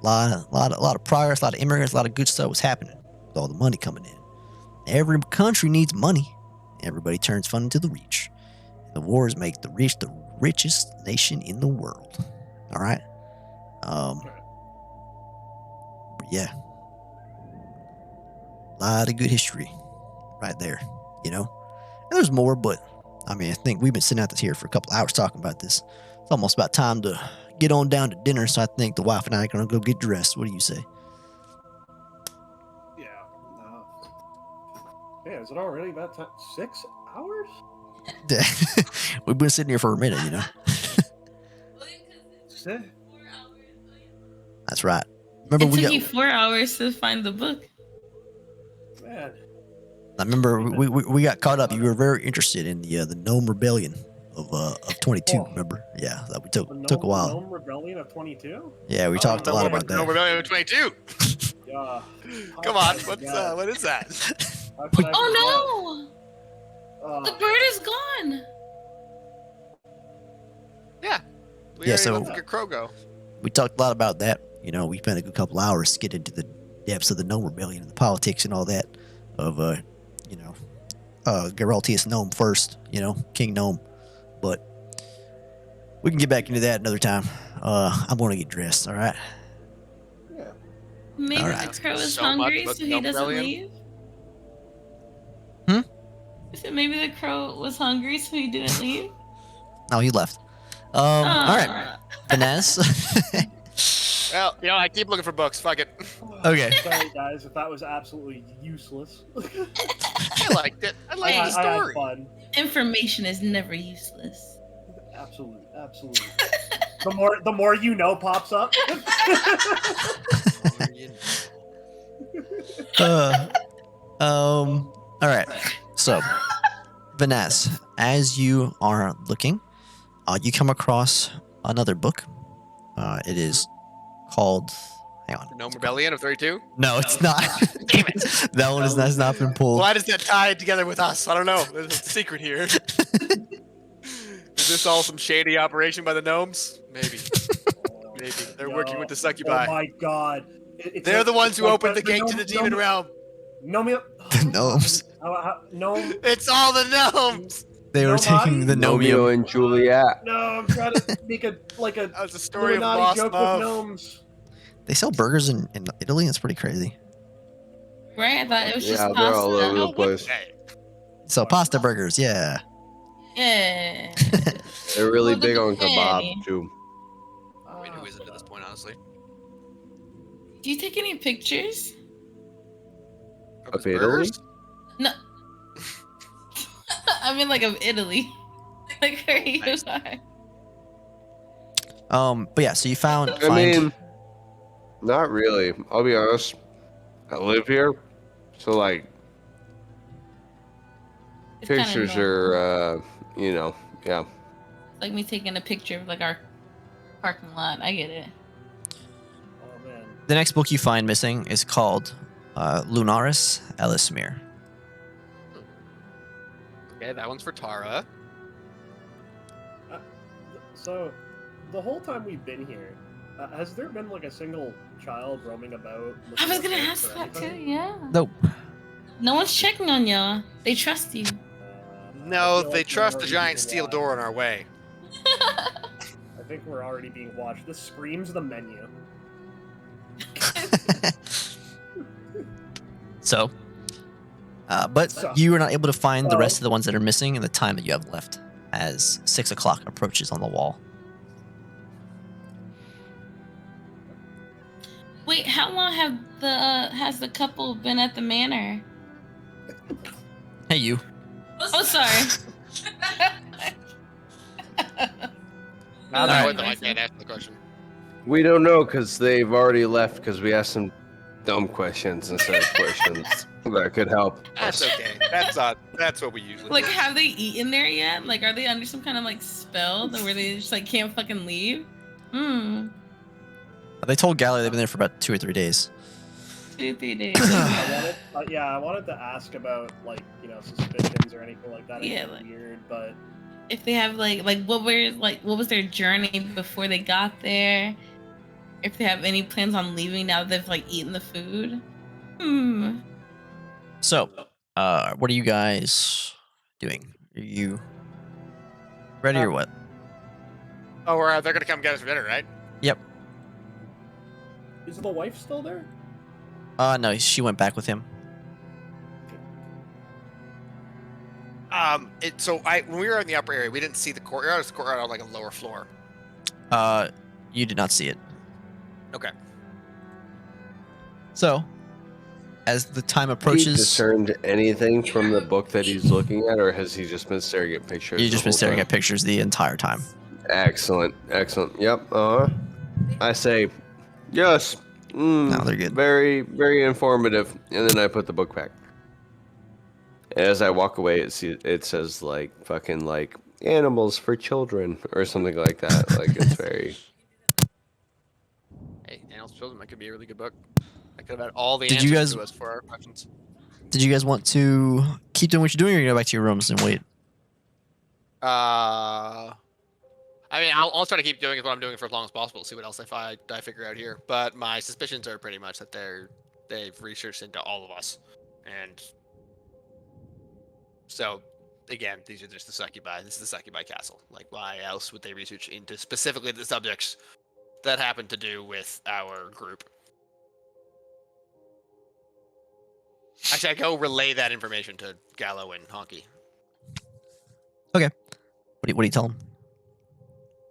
A lot of progress, a lot of immigrants, a lot of good stuff was happening with all the money coming in. Every country needs money. Everybody turns funding to the Reach. The wars make the Reach the richest nation in the world. All right. Yeah. A lot of good history right there, And there's more, but I think we've been sitting out here for a couple hours talking about this. It's almost about time to get on down to dinner, so I think the wife and I are going to go get dressed. What do you say? Yeah, is it already about 6 hours? We've been sitting here for a minute, 6? That's right. Remember, it took you 4 hours to find the book. Man. I remember we got caught up. You were very interested in the Gnome Rebellion of 22. Remember? Yeah, that we took a while. Gnome Rebellion of 22. Yeah, we talked a lot about that. Gnome Rebellion of 22. Yeah. Come on, what is that? How could I Oh forget? no! The bird is gone. We Yeah, already so- let the crow go. We talked a lot about that. You know, we spent a good couple hours to get into the depths of the Gnome Rebellion and the politics and all that of, Geraltius Gnome first, King Gnome. But we can get back into that another time. I'm going to get dressed, all right? Maybe Alright. the crow is So much hungry, about so he Gnome doesn't Rebellion. leave. Hmm? I said maybe the crow was hungry, so he didn't leave. No, he left. All right. Aw. Finesse. Well, I keep looking for books. Fuck it. Okay. Sorry, guys, if that was absolutely useless. I liked it. I liked the I had story. fun. Information is never useless. Absolutely. The more you know pops up. All right. So, Vanessa, as you are looking, you come across another book. It is called. Hang on. Gnome Rebellion of 32? No, it's not. Damn it. That one has not been pulled. Why does that tie together with us? I don't know. There's a secret here. Is this all some shady operation by the gnomes? Maybe. Maybe. They're working with the succubi. Oh my god. They're the ones who opened the gate to the demon realm. The gnomes. Gnome. It's all the gnomes. They were taking the Romeo nomium. and Juliet. No, I'm trying to make a That was a story of Illuminati lost joke love. with gnomes. They sell burgers in Italy. That's pretty crazy. Right? I thought it was just Yeah, they're all over pasta. the Oh, place. So pasta burgers, yeah. Yeah. They're really Well, big on hey. kebab too. I mean, who isn't at this point, honestly? Do you take any pictures? Of his Italy? burgers? No. I mean, like of Italy. Like where you Nice. are. But yeah, so you find. I mean, not really. I'll be honest. I live here, so like It's kinda pictures normal. are, yeah. Like me taking a picture of like our parking lot. I get it. Oh man. The next book you find missing is called Lunaris Elismir. Okay, that one's for Tara. So, the whole time we've been here, has there been like a single child roaming about? I looking was at gonna books ask or that too. anything? Yeah. Nope. No one's checking on y'all. They trust you. I No, feel they like we're trust the already giant being steel watched. door in our way. I think we're already being watched. This screams the menu. So, but So- you are not able to find the Oh. rest of the ones that are missing in the time that you have left, as 6 o'clock approaches on the wall. Wait, how long has the couple been at the manor? Hey, you. Oh, sorry. Now that I Alright. would, though, I can't answer the question. We don't know because they've already left because we asked them dumb questions instead of questions that could help. That's okay. That's what we usually Like, do. have they eaten there yet? Like, are they under some kind of like spell that where they just like can't fucking leave? Hmm. They told Gally they've been there for about 2 or 3 days. 2-3 days. I wanted to ask about like suspicions or anything like that. Yeah, Anything like- weird, but If they have like what was their journey before they got there? If they have any plans on leaving now that they've like eaten the food? Hmm. So, what are you guys doing? Are you ready or what? Oh, they're gonna come get us for dinner, right? Yep. is the wife still there? No, she went back with him. When we were in the upper area, we didn't see the courtyard. It was the courtyard on like a lower floor. You did not see it. Okay. So, as the time He approaches, discerned anything from the book that he's looking at, or has he just been staring at pictures? you've just been staring at pictures the entire time. Excellent. Yep. I say, yes. No, they're good. Very, very informative. And then I put the book back. As I walk away, it says like fucking like animals for children or something like that. Like it's very. Hey, Animals for Children, that could be a really good book. I could have had all the Did answers you guys- to us for our questions. Did you guys want to keep doing what you're doing, or you go back to your rooms and wait? I mean, I'll try to keep doing what I'm doing for as long as possible. See what else I figure out here. But my suspicions are pretty much that they've researched into all of us, and so again, these are just the succubi. This is the succubi castle. Like, why else would they research into specifically the subjects that happen to do with our group? Actually, I go relay that information to Gallo and Honky. What do you tell them?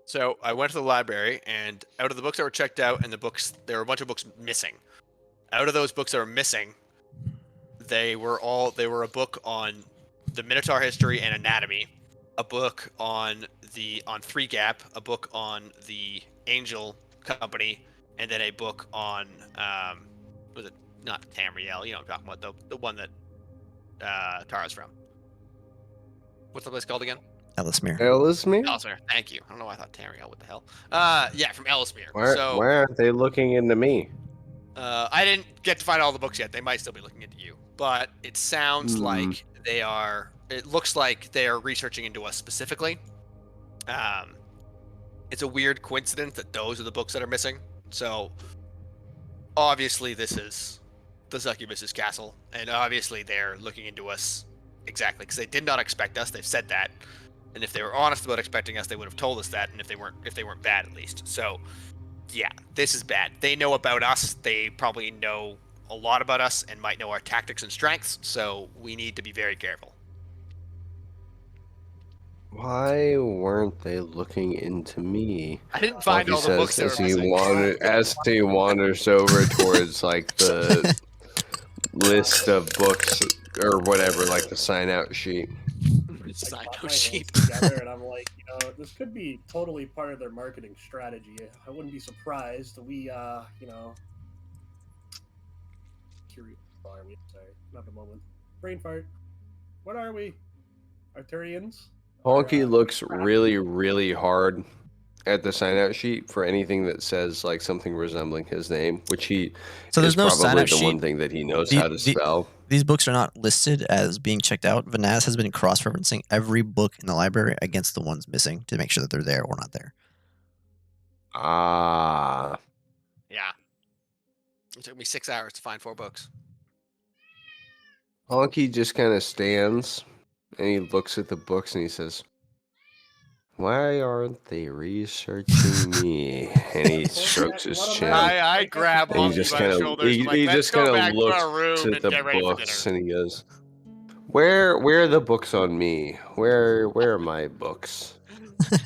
So I went to the library, and out of the books that were checked out, and there were a bunch of books missing. Out of those books that were missing, they were a book on the Minotaur history and anatomy, a book on 3-Gap, a book on the Angel Company, and then a book on was it not Tamriel? You know what I'm talking about, the one that Tara's from. What's the place called again? Ellesmere. Ellesmere? Ellesmere. Thank you. I don't know why I thought Tamriel. What the hell? Yeah, from Ellesmere. Why aren't they looking into me? I didn't get to find all the books yet. They might still be looking into you, but it sounds like they are. It looks like they are researching into us specifically. It's a weird coincidence that those are the books that are missing. So obviously this is the Succubus's castle, and obviously they're looking into us exactly because they did not expect us. They've said that, and if they were honest about expecting us, they would have told us that. And if they weren't bad, at least. So yeah, this is bad. They know about us. They probably know a lot about us and might know our tactics and strengths. So we need to be very careful. Why weren't they looking into me? I didn't find all the books that as were he missing. as he wanders over towards like the list of books or whatever, like the sign out sheet. Sign Clap out my sheet. hands together, and I'm like, this could be totally part of their marketing strategy. I wouldn't be surprised. We, curious. What are we? Sorry, not the moment. Brain fart. What are we? Arturians? Honky looks really, really hard at the sign out sheet for anything that says like something resembling his name, which he So there's is no probably sign-out the one sheet. thing that he knows The- how to spell. These books are not listed as being checked out. Vanaz has been cross-referencing every book in the library against the ones missing to make sure that they're there or not there. Ah, Yeah. It took me 6 hours to find 4 books. Honky just kind of stands and he looks at the books and he says, "Why aren't they researching me?" And he strokes his chin. I grab And he Honky just by kind the of shoulders. I'm like, he let's just go kind back of to our room looks and at the get ready for books dinner. and he goes, "Where are the books on me? Where are my books?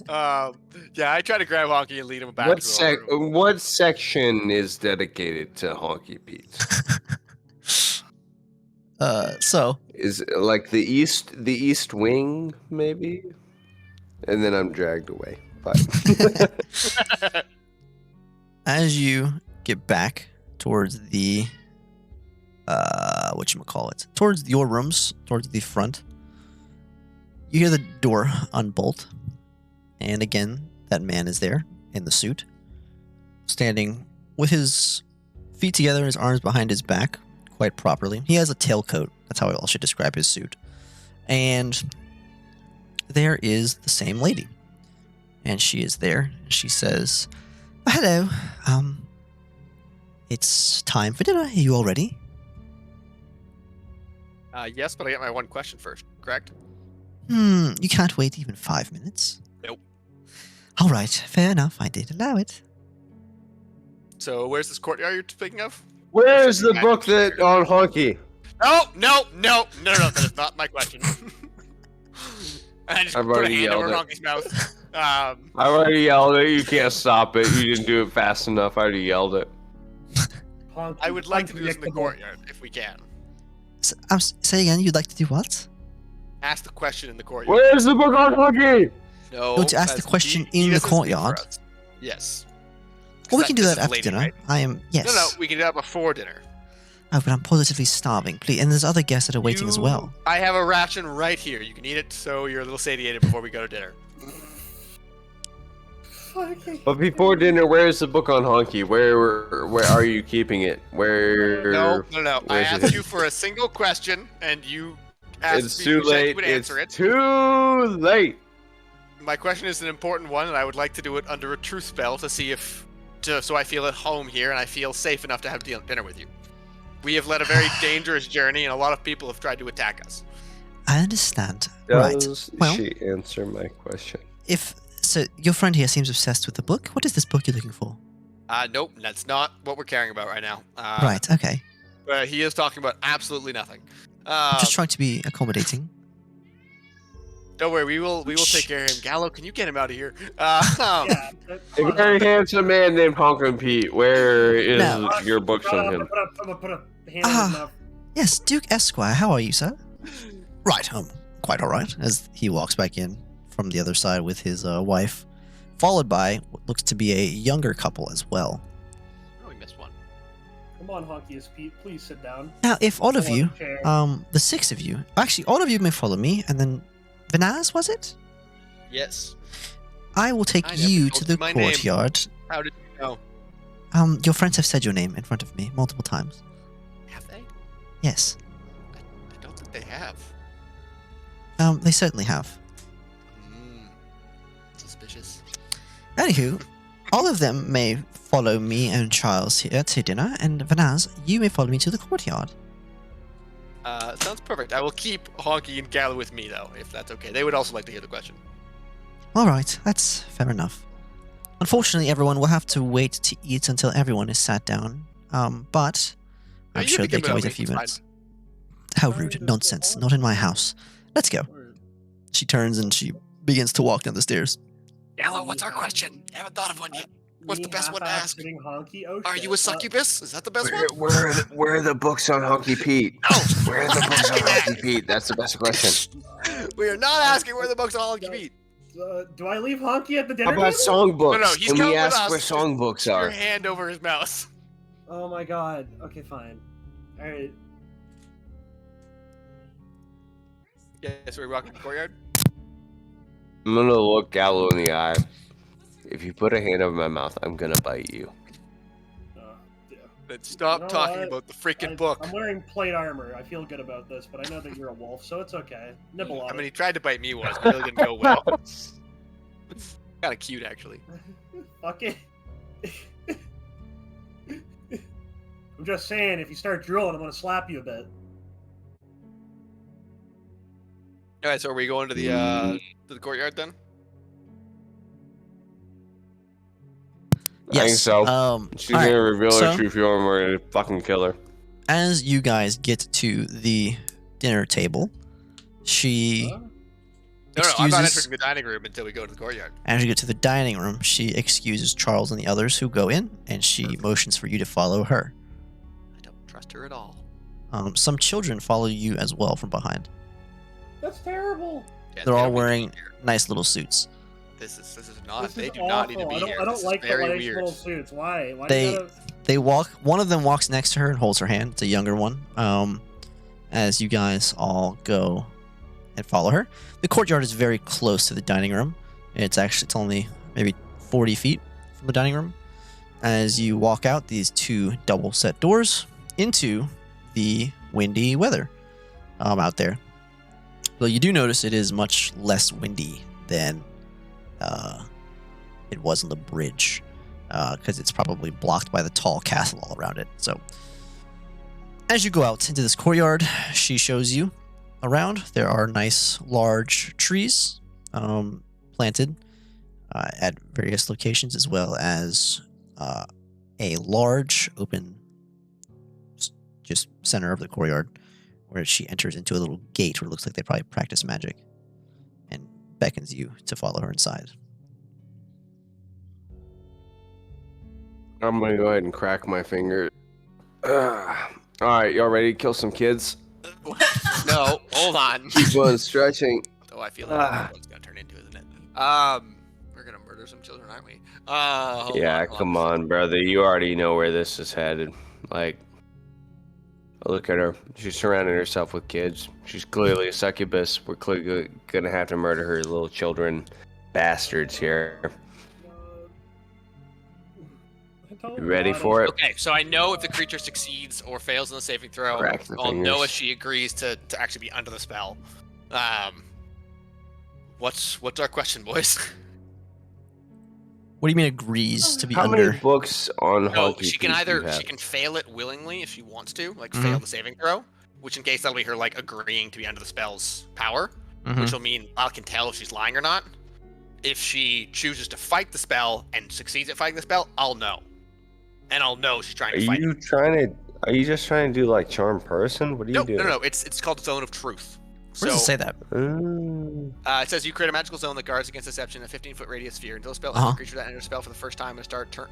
Yeah, I try to grab Honky and lead him back to the room. What section is dedicated to Honky Pete? So Is it like the east wing maybe?" And then I'm dragged away. Bye. as you get back towards the whatchamacallit, towards your rooms, towards the front, you hear the door unbolt, and again that man is there in the suit, standing with his feet together, his arms behind his back quite properly. He has a tailcoat. That's how I should describe his suit. And there is the same lady. And she is there. She says, "Hello. It's time for dinner. Are you all ready?" Yes, but I get my one question first, correct? You can't wait even 5 minutes? Nope. All right, fair enough. I did allow it. So where's this courtyard you're speaking of? Where's the book that on Honky? No, that is not my question. I just I've put a already hand over yelled it. Honky's mouth. I've already yelled it. You can't stop it. You didn't do it fast enough. I already yelled it. I would like to do this in the courtyard, if we can. Say again, you'd like to do what? Ask the question in the courtyard. Where's the book on Honky? No. Don't you ask the as question he in the doesn't speak for courtyard? us. Yes. Well, we can do This that is after lady dinner. night. Yes. No, we can do that before dinner. Oh, but I'm positively starving. Please, and there's other guests that are waiting as well. I have a ration right here. You can eat it so you're a little satiated before we go to dinner. Fucking. But before dinner, where's the book on Honky? Where are you keeping it? Where? No. I where's it asked hidden? you for a single question, and you asked It's me too you said you late. would It's answer it. too late. My question is an important one, and I would like to do it under a truth spell to see if, so I feel at home here and I feel safe enough to have dinner with you. We have led a very dangerous journey, and a lot of people have tried to attack us. I understand. Right. Does Well, she answer my question? if so, your friend here seems obsessed with the book. What is this book you're looking for? Nope, that's not what we're caring about right now. Right. Okay. But he is talking about absolutely nothing. I'm just trying to be accommodating. Don't worry, we will take care of him. Gallo, can you get him out of here? Yeah. A very handsome man named Honkin' Pete. Where is No. your books on him? Put a hand in his mouth. Yes, Duke Esquire. How are you, sir? Right. Quite all right. As he walks back in from the other side with his wife, followed by what looks to be a younger couple as well. Oh, we missed one. Come on, Honky Pete. Please sit down. Now, if all of Go on you, the chair. the 6 of you, actually, all of you may follow me, and then Vanaz, was it? Yes. I will take I never you told to the you my name. courtyard. How did you know? Your friends have said your name in front of me multiple times. Have they? Yes. I don't think they have. They certainly have. Suspicious. Anywho, all of them may follow me and Charles here to dinner, and Vanaz, you may follow me to the courtyard. Sounds perfect. I will keep Honky and Gallo with me, though, if that's okay. They would also like to hear the question. All right, that's fair enough. Unfortunately, everyone will have to wait to eat until everyone is sat down. But No, I'm you sure can they give can it wait a over. few It's fine. minutes. How rude! Nonsense! Not in my house. Let's go. She turns and she begins to walk down the stairs. Gallo, what's our question? I haven't thought of one yet. What's the best one to ask? Honky? Oh, Are shit. you a succubus? Is that the best one? Where are the books on Honky Pete? No! Where are the books on Honky Pete? That's the best question. We are not asking where the books on Honky Pete. Do I leave Honky at the dinner How about table? songbooks? No, he's Can coming we with ask us. where Just songbooks Your are? hand over his mouth. Oh my god. Okay, fine. Alright. Yeah, so we're walking to the courtyard. I'm gonna look Gallo in the eye. If you put a hand over my mouth, I'm gonna bite you. Yeah. Then stop You know talking what? about the freaking book. I'm wearing plate armor. I feel good about this, but I know that you're a wolf, so it's okay. Nibble on I mean, it. he tried to bite me once, but it really didn't go well. Kind of cute, actually. Fuck it. I'm just saying, if you start drooling, I'm gonna slap you a bit. All right, so are we going to the courtyard then? I think so. She's all right, gonna reveal so- her true form. We're gonna fucking kill her. As you guys get to the dinner table, she, Huh? No, I'm not Excuses. entering the dining room until we go to the courtyard. as you get to the dining room, she excuses Charles and the others who go in, and she motions for you to follow her. I don't trust her at all. Some children follow you as well from behind. That's terrible. Yeah, They're they all don't need to be wearing here. nice little suits. This is not. This They is do not need to awful. be here. I don't This is like the very nice weird. little suits. Why? Why They- you gotta... They walk. One of them walks next to her and holds her hand. It's a younger one. As you guys all go and follow her, the courtyard is very close to the dining room. It's only maybe 40 feet from the dining room. As you walk out these 2 double set doors into the windy weather out there. Though you do notice it is much less windy than it was on the bridge. Because it's probably blocked by the tall castle all around it. So, as you go out into this courtyard, she shows you around. There are nice, large trees planted at various locations, as well as a large, open, just center of the courtyard, where she enters into a little gate where it looks like they probably practice magic, and beckons you to follow her inside. I'm gonna go ahead and crack my finger. All right, y'all ready to kill some kids? No, hold on. Keep on stretching. Oh, I feel like that's what it's gonna turn into, isn't it? We're gonna murder some children, aren't we? Hold Yeah, hold come on, brother. You already know where this is headed. Like, look at her. She's surrounding herself with kids. She's clearly a succubus. We're clearly gonna have to murder her little children. Bastards here. told You a ready lot of- for it? Okay, so I know if the creature succeeds or fails on the saving throw, Crack the I'll know fingers. if she agrees to actually be under the spell. What's our question, boys? What do you mean agrees to be How under? many books on No, Honky she can Peak do you either have? she can fail it willingly if she wants to, like Mhm. fail the saving throw, which in case that'll be her like agreeing to be under the spell's power, Mhm. which will mean I can tell if she's lying or not. If she chooses to fight the spell and succeeds at fighting the spell, I'll know, and I'll know she's trying Are to fight. you trying to? Are you just trying to do like charm person? What are you No, doing? no, no, it's called Zone of Truth. Where does it say that? It says you create a magical zone that guards against deception in a 15-foot radius sphere. Until a spell Uh-huh. ends, a creature that enters a spell for the first time and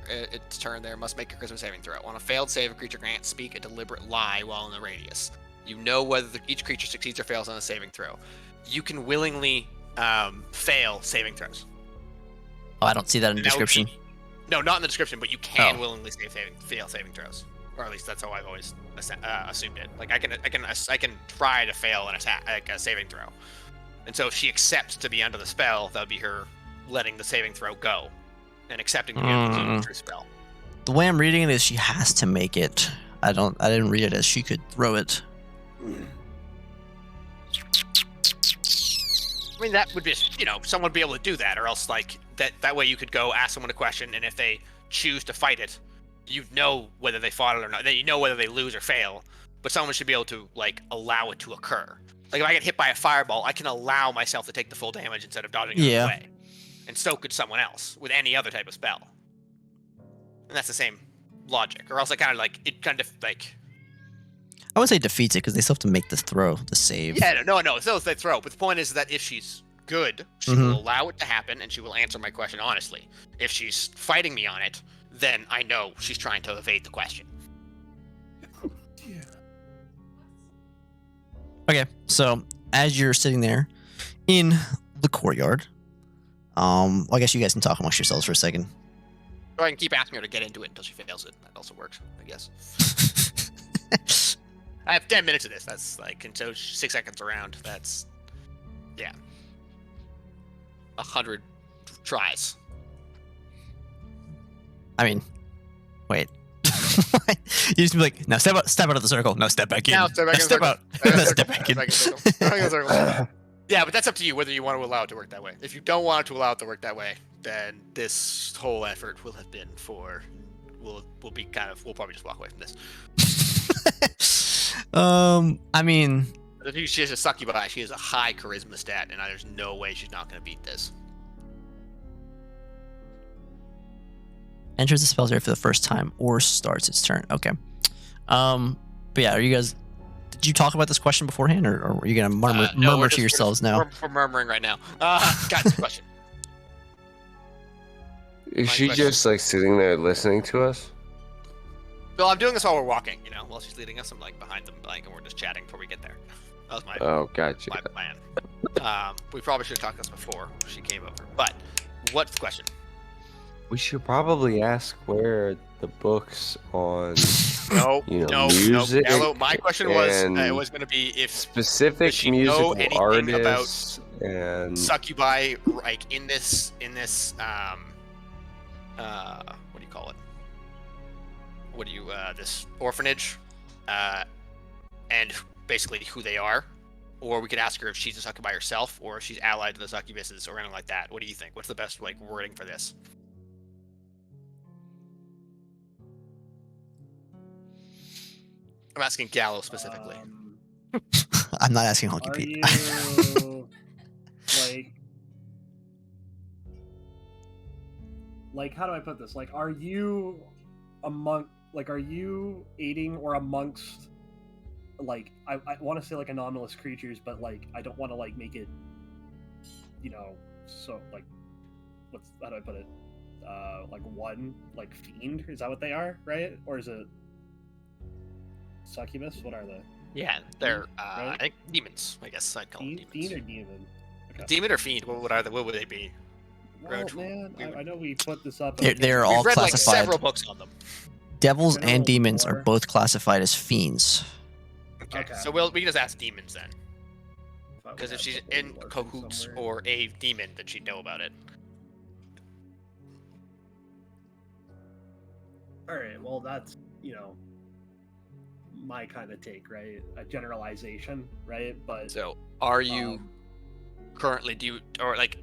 its turn there must make a charisma saving throw. On a failed save, a creature can't speak a deliberate lie while in the radius. You know whether each creature succeeds or fails on a saving throw. You can willingly fail saving throws. Oh, I don't see that in the And that would description. be- no, not in the description, but you can Oh. willingly fail saving throws, or at least that's how I've always assumed it. Like I can try to fail an attack, like a saving throw, and so if she accepts to be under the spell, that would be her letting the saving throw go, and accepting to be under the true spell. The way I'm reading it is she has to make it. I didn't read it as she could throw it. I mean, that would be, someone would be able to do that, or else like that way you could go ask someone a question, and if they choose to fight it, you know whether they fought it or not. Then you know whether they lose or fail. But someone should be able to like allow it to occur. Like if I get hit by a fireball, I can allow myself to take the full damage instead of dodging it Yeah. away. And so could someone else with any other type of spell. And that's the same logic. Or else I kind of like I would say defeats it because they still have to make the throw, the save. yeah, no, so they throw. But the point is that if she's good, she Mhm. will allow it to happen, and she will answer my question honestly. If she's fighting me on it, then I know she's trying to evade the question. Okay, so as you're sitting there in the courtyard, I guess you guys can talk amongst yourselves for a second. Or I can keep asking her to get into it until she fails it. That also works, I guess. I have 10 minutes of this. That's like, and so 6 seconds around. That's, yeah. 100 tries. I mean, wait. You just be like, now step out of the circle. Now step back in. Now step back in the step circle. out. Now step back in. Yeah, but that's up to you whether you want to allow it to work that way. If you don't want it to allow it to work that way, then this whole effort will have been for, we'll probably just walk away from this. I mean, She has a succubi. She has a high charisma stat, and there's no way she's not going to beat this. enters the spell's area for the first time or starts its turn. Okay. But yeah, are you guys? Did you talk about this question beforehand, or are you gonna murmur No, we're to just- yourselves now? We're murmuring right now. Got this question. Is My she question. just like sitting there listening to us? Well, I'm doing this while we're walking. While she's leading us, I'm like behind them, like, and we're just chatting before we get there. That was my Oh, gotcha. my plan. We probably should have talked this before she came over. But what's the question? We should probably ask where the books on No, You know, no, music no. Gallo, my question was and it was going to be if specific Does she know musical anything about artists and succubi, like in this what do you call it? What do you this orphanage, and basically who they are, or we could ask her if she's a succubi herself, or if she's allied to the succubuses, or anything like that. What do you think? What's the best like wording for this? I'm asking Gallo specifically. I'm not asking Honky Are Pete. you like how do I put this? Like, are you are you aiding or amongst like I want to say like anomalous creatures, but like I don't want to like make it so like how do I put it? Like one like fiend, is that what they are, right? Or is it succubus? What are they? Yeah, they're Right? I think demons. I guess I'd call them Fiend, demons. fiend or demon? Okay. Demon or fiend? What would they be? Well, Roach, man, we would- I know we put this up. They're all We've read like classified. several books on them. Devils I know and demons are more. both classified as fiends. Okay, Okay. so we can just ask demons then, because if she's in cahoots or a demon, then she'd know about it. All right. Well, that's my kind of take, right? A generalization, right? But So, are you currently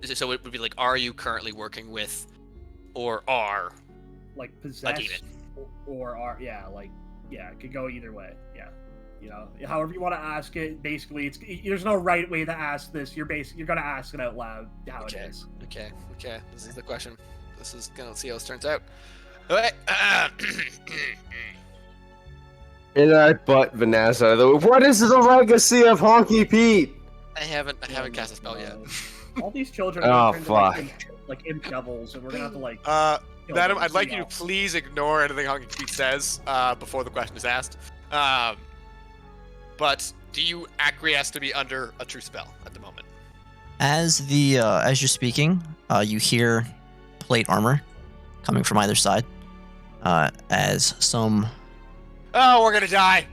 so it would be like, are you currently working with, or are like a possessed demon? or are it could go either way. Yeah. However you want to ask it. Basically, there's no right way to ask this. You're gonna ask it out loud how Okay. it is. Okay. This is the question. This is gonna see how this turns out. Okay. And I butt Vanessa. What is the legacy of Honky Pete? I haven't cast a spell yet. All these children Oh, are turned fuck. into like imp devils, and we're gonna have to like. kill Madam, them I'd like you to off. please ignore anything Honky Pete says before the question is asked. But do you acquiesce to be under a true spell at the moment? As you're speaking, you hear plate armor coming from either side. As some Oh, we're gonna die.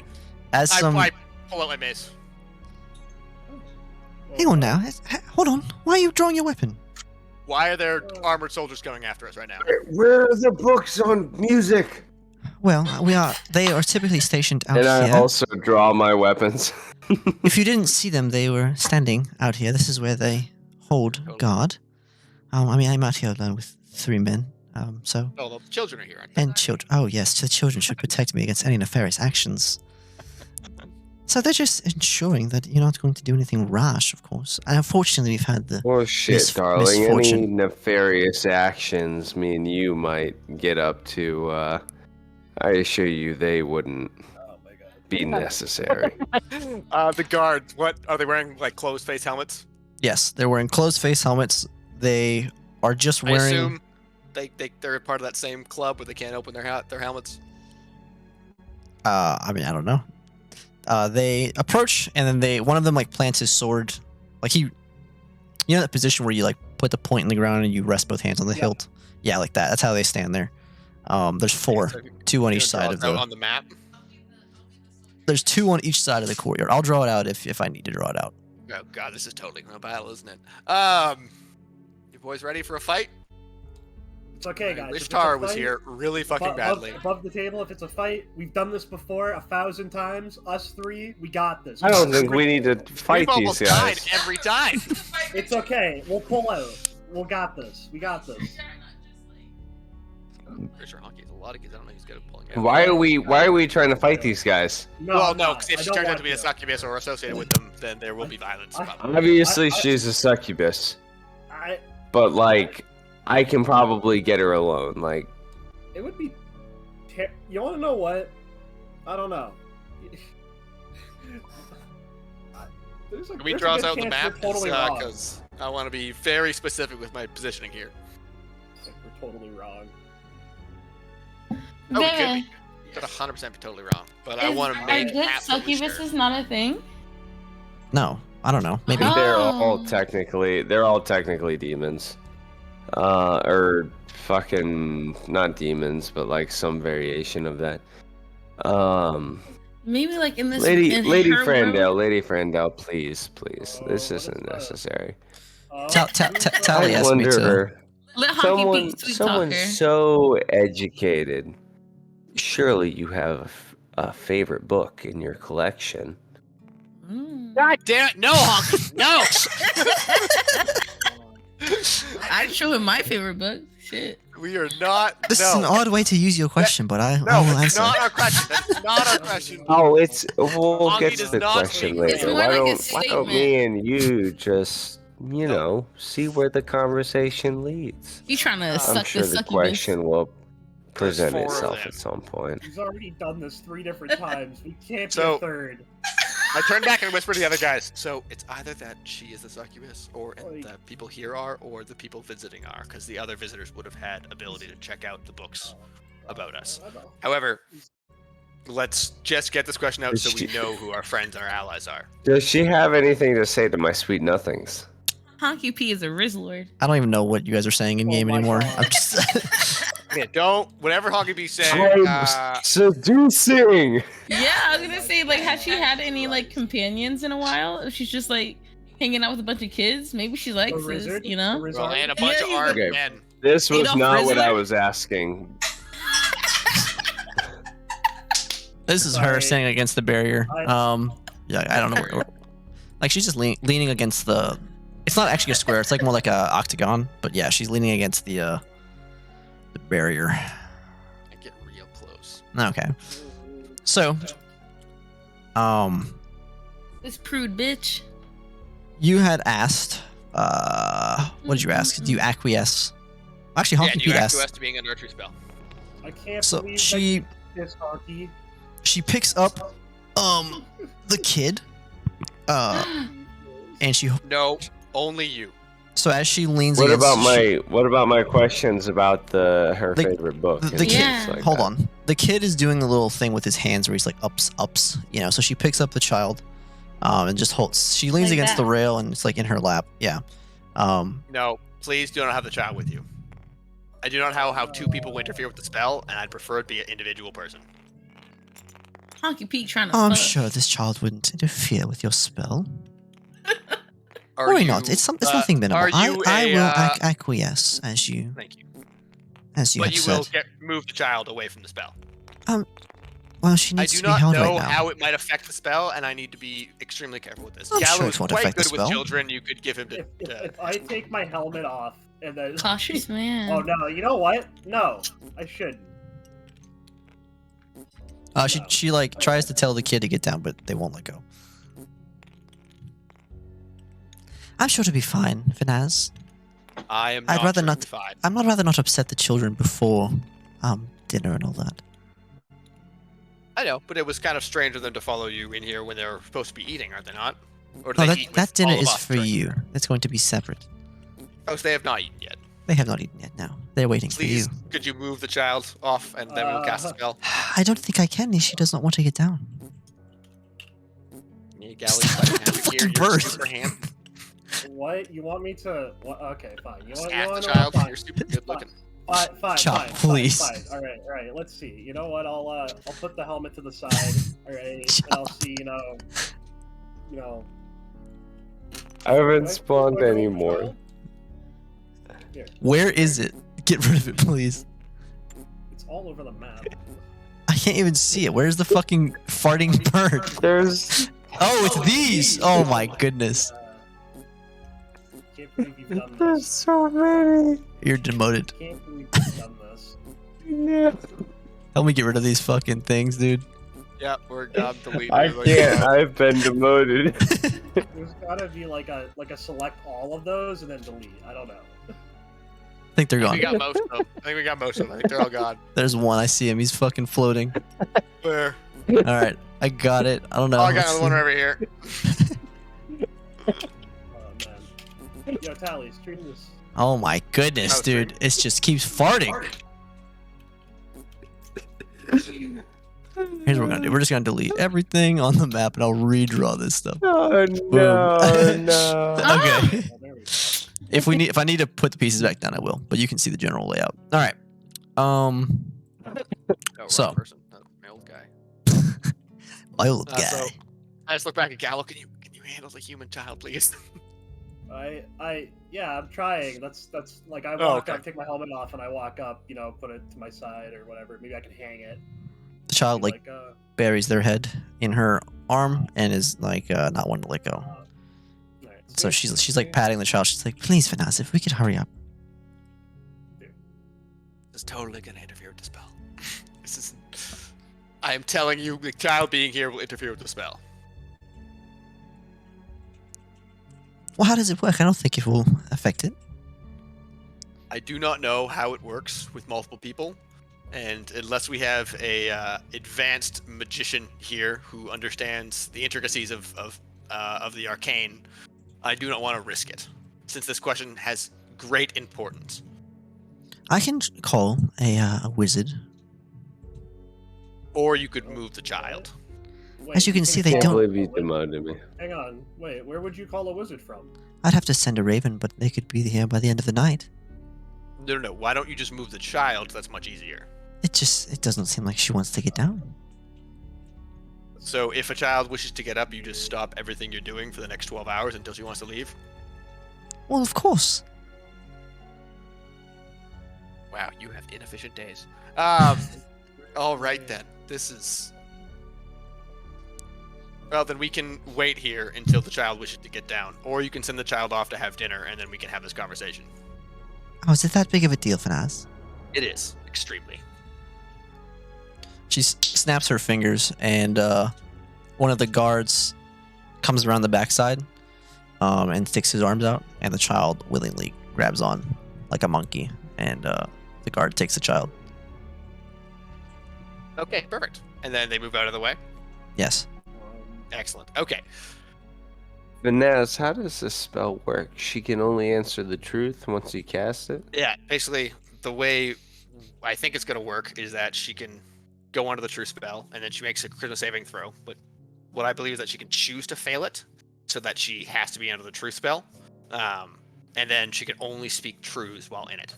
as some I pull out my mace. hang on now. Hold on. Why are you drawing your weapon? Why are there armored soldiers coming after us right now? Where are the books on music? Well, they are typically stationed out And I here. also draw my weapons. If you didn't see them, they were standing out here. This is where they hold Totally. guard. I'm out here alone with 3 men. So Oh, the children are here. Aren't they? and children. Oh yes, the children should protect me against any nefarious actions. So they're just ensuring that you're not going to do anything rash, of course. And unfortunately, we've had the Well, shit, darling. Any misfortune. nefarious actions me and you might get up to, I assure you they wouldn't Oh my god. be necessary. The guards. What are they wearing? Like closed face helmets? Yes, they're wearing closed face helmets. They are just I wearing. assume they're part of that same club where they can't open their helmets. I don't know. They approach, and then one of them like plants his sword, like that position where you like put the point in the ground and you rest both hands on the Yeah. hilt. Yeah, like that. That's how they stand there. There's 4, So 2 on you each draw side it of out the. on the map. There's 2 on each side of the courtyard. I'll draw it out if I need to draw it out. Oh god, this is totally gonna battle, isn't it? You boys ready for a fight? It's okay, guys. If it's a Ishtar was fight, here really fucking badly. Above the table, if it's a fight, we've done this before 1,000 times. Us 3, we got this. I don't think we need to fight We've these almost died guys. every time. It's okay. We'll pull out. We got this. We got this. Pretty sure Honky has a lot of kids. I don't know who's good at pulling out. Why are we trying to fight these guys? No, Well, I'm no, not. because if I she don't turns out want to be a succubus or associated with them, then there will be violence. probably. Obviously, I- she's a succubus, I, but like, I can probably get her alone. Like, it would be. You want to know what? I don't know. Can we draw us out the map? Totally wrong. Because I want to be very specific with my positioning here. We're totally wrong. Oh, we could Vivian, be. Could 100% be totally wrong. But I want to are make good absolutely succubuses sure. not a thing? No, I don't know. Maybe. Oh. they're all technically demons, or fucking not demons, but like some variation of that. Maybe like in this. Lady in her Frandel, please, this Oh, what isn't is that? necessary. Tally I asked me wonder, to. Let Honky someone, be sweet someone talker. so educated. Surely you have a favorite book in your collection. Mm. God damn it! No, Honky! No! I'd show him my favorite book. Shit. We are not. This no. is an odd way to use your question, but I No, will it's answer. not our question. That's not our question. Oh, we'll Honky get to does the not question speak- later. It's more Why like a don't me and you just, see where the conversation leads? You trying to I'm suck sure the the succubus? question will present 4 of itself them. at some point. He's already done this 3 different times. We can't be So- a third. I turn back and whisper to the other guys. So it's either that she is the succubus, or Like- the people here are, or the people visiting are, because the other visitors would have had ability to check out the books about us. I know. However, let's just get this question out Is so we she- know who our friends and our allies are. Does she have anything to say to my sweet nothings? Honky P is a Rizzlord. I don't even know what you guys are saying in game Oh my anymore. God. I'm just. Yeah, don't. Whatever Honky B's saying. I'm seducing. Yeah, I was gonna say, like, has she had any like companions in a while? If she's just like hanging out with a bunch of kids, maybe she likes The this, Rizzard? you know? The well, Rizzard? and a bunch Yeah, of he's armed okay. men. This was Adolf not what I Rizzler? was asking. This is her Sorry. standing against the barrier. Yeah, I don't know. Like she's just leaning against the. It's not actually a square. It's like more like a octagon. But yeah, she's leaning against the barrier. I get real close. Okay. So, This prude bitch. you had asked. What did you ask? Do you acquiesce? Actually, Yeah, Honky do you Pete asked. acquiesce to being a nurture spell? I can't So believe she this hockey. she picks up the kid and she No, only you. so as she leans What against about my questions about her The- favorite book? the and kid- things Yeah. like hold that? on, the kid is doing a little thing with his hands where he's like ups, you know, so she picks up the child and just holds, she leans Like against that. the rail and it's like in her lap. Yeah. No, please do not have the child with you. I do not know how two people will interfere with the spell, and I'd prefer it be an individual person. Honky Pete trying to I'm fuck. sure this child wouldn't interfere with your spell. Are Worry you, not, it's nothing minimal. Are you I will a, acquiesce as you Thank you. have But you will said. move the child away from the spell. Well, she I needs do to be not held know right now. how it might affect the spell, and I need to be extremely careful with this. I'm Gallo sure is it won't quite affect the good with spell. children. You could give him to. If I take my helmet off and then Cautious man. oh no, you know what? No, I shouldn't. She like tries to tell the kid to get down, but they won't let go. I'm sure to be fine, Vinaz. I am. I'd not rather sure not- you'll be fine. I'd rather not upset the children before dinner and all that. I know, but it was kind of strange of them to follow you in here when they're supposed to be eating, are they not? Or do No, they that, eat with that dinner all of is us for during you. dinner? That's going to be separate. Oh, so they have not eaten yet. They have not eaten yet. No, they're waiting Please, for could you move the child off, and then we'll cast a spell? you. I don't think I can. She does not want to get down. Yeah, Stop with the fucking bird. Super hand. What you want me to? What, okay, fine. You want Stab the know child. what? You're super good looking. Fine, Chop, fine, please. Fine. All right. Let's see. You know what? I'll put the helmet to the side. All right, and I'll see. You know. I haven't do I- spawned do I go anymore. control? Here, Where is it? Get rid of it, please. it's all over the map. I can't even see it. Where's the fucking farting bird? There's Oh, it's these. Oh my goodness. Can't believe you've done there's this. so many. You're demoted. Can't believe you've done this. Yeah. Help me get rid of these fucking things, dude. Yeah, we're deleting. I can't. I've been demoted. There's gotta be like a select all of those and then delete. I don't know. I think they're We gone. got most of them. I think we got most of them. I think they're all gone. There's one. I see him. He's fucking floating. Where? All right, I got it. I don't know. Oh, I got Let's another one see. over here. Oh man. Yo, Tally's treating this. Oh my goodness, Oh, dude! It just keeps farting. Here's what we're gonna do. We're just gonna delete everything on the map, and I'll redraw this stuff. Oh no, no. Okay. Oh, there we go. If I need to put the pieces back down, I will. But you can see the general layout. All right. Oh, So. wrong person. That's my old guy. My old guy. So I just look back at Gallo. Can you handle the human child, please? Yeah, I'm trying. That's like I Oh, walk okay. up, take my helmet off, and I walk up, put it to my side or whatever. Maybe I can hang it. The child Be like buries their head in her arm and is like not wanting to let go. alright, So she's like patting the child. She's like, "Please, Vanessa, if we could hurry up." This is totally gonna interfere with the spell. This is. I am telling you, the child being here will interfere with the spell. Well, how does it work? I don't think it will affect it. I do not know how it works with multiple people, and unless we have a advanced magician here who understands the intricacies of the arcane, I do not want to risk it, since this question has great importance. I can call a wizard. Or you could move the child. Wait, As you can see, they I can't don't- believe you demoted me. Hang on. Wait, where would you call a wizard from? I'd have to send a raven, but they could be here by the end of the night. No. Why don't you just move the child? That's much easier. It doesn't seem like she wants to get down. So if a child wishes to get up, you just stop everything you're doing for the next 12 hours until she wants to leave. Well, of course. Wow, you have inefficient days. All right then. This is Well, then we can wait here until the child wishes to get down, or you can send the child off to have dinner, and then we can have this conversation. Oh, is it that big of a deal, Fanaz? It is extremely. She snaps her fingers, and one of the guards comes around the backside and sticks his arms out, and the child willingly grabs on like a monkey, and the guard takes the child. Okay, perfect. And then they move out of the way. Yes. Excellent. Okay. Vanessa, how does this spell work? She can only answer the truth once you cast it? Yeah, basically, the way I think it's going to work is that she can go onto the true spell, and then she makes a critical saving throw. But what I believe is that she can choose to fail it, so that she has to be under the true spell. And then she can only speak truths while in it.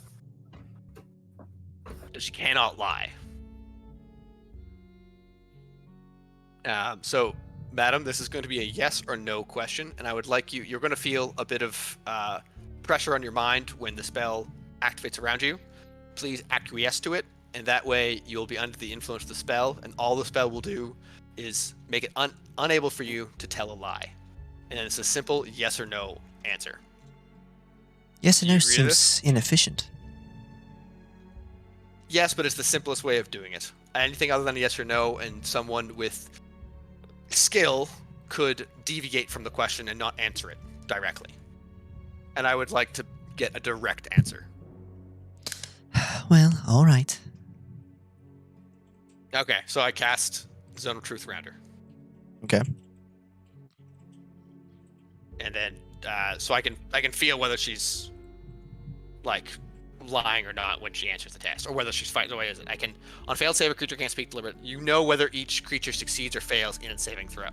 She cannot lie. So, madam, this is going to be a yes or no question, and I would like you're going to feel a bit of pressure on your mind when the spell activates around you. Please acquiesce to it, and that way you'll be under the influence of the spell, and all the spell will do is make it unable for you to tell a lie. And it's a simple yes or no answer. Yes and no You agree to seems inefficient. Yes, but it's the simplest way of doing it. Anything other than a yes or no, and someone with skill could deviate from the question and not answer it directly. And I would like to get a direct answer. Well, all right. Okay, so I cast Zone of Truth around her. Okay. And then, so I can feel whether she's, like, lying or not when she answers the test, or whether she's fighting away. Is it? I can, on failed save, a creature can't speak deliberately. You know whether each creature succeeds or fails in a saving throw.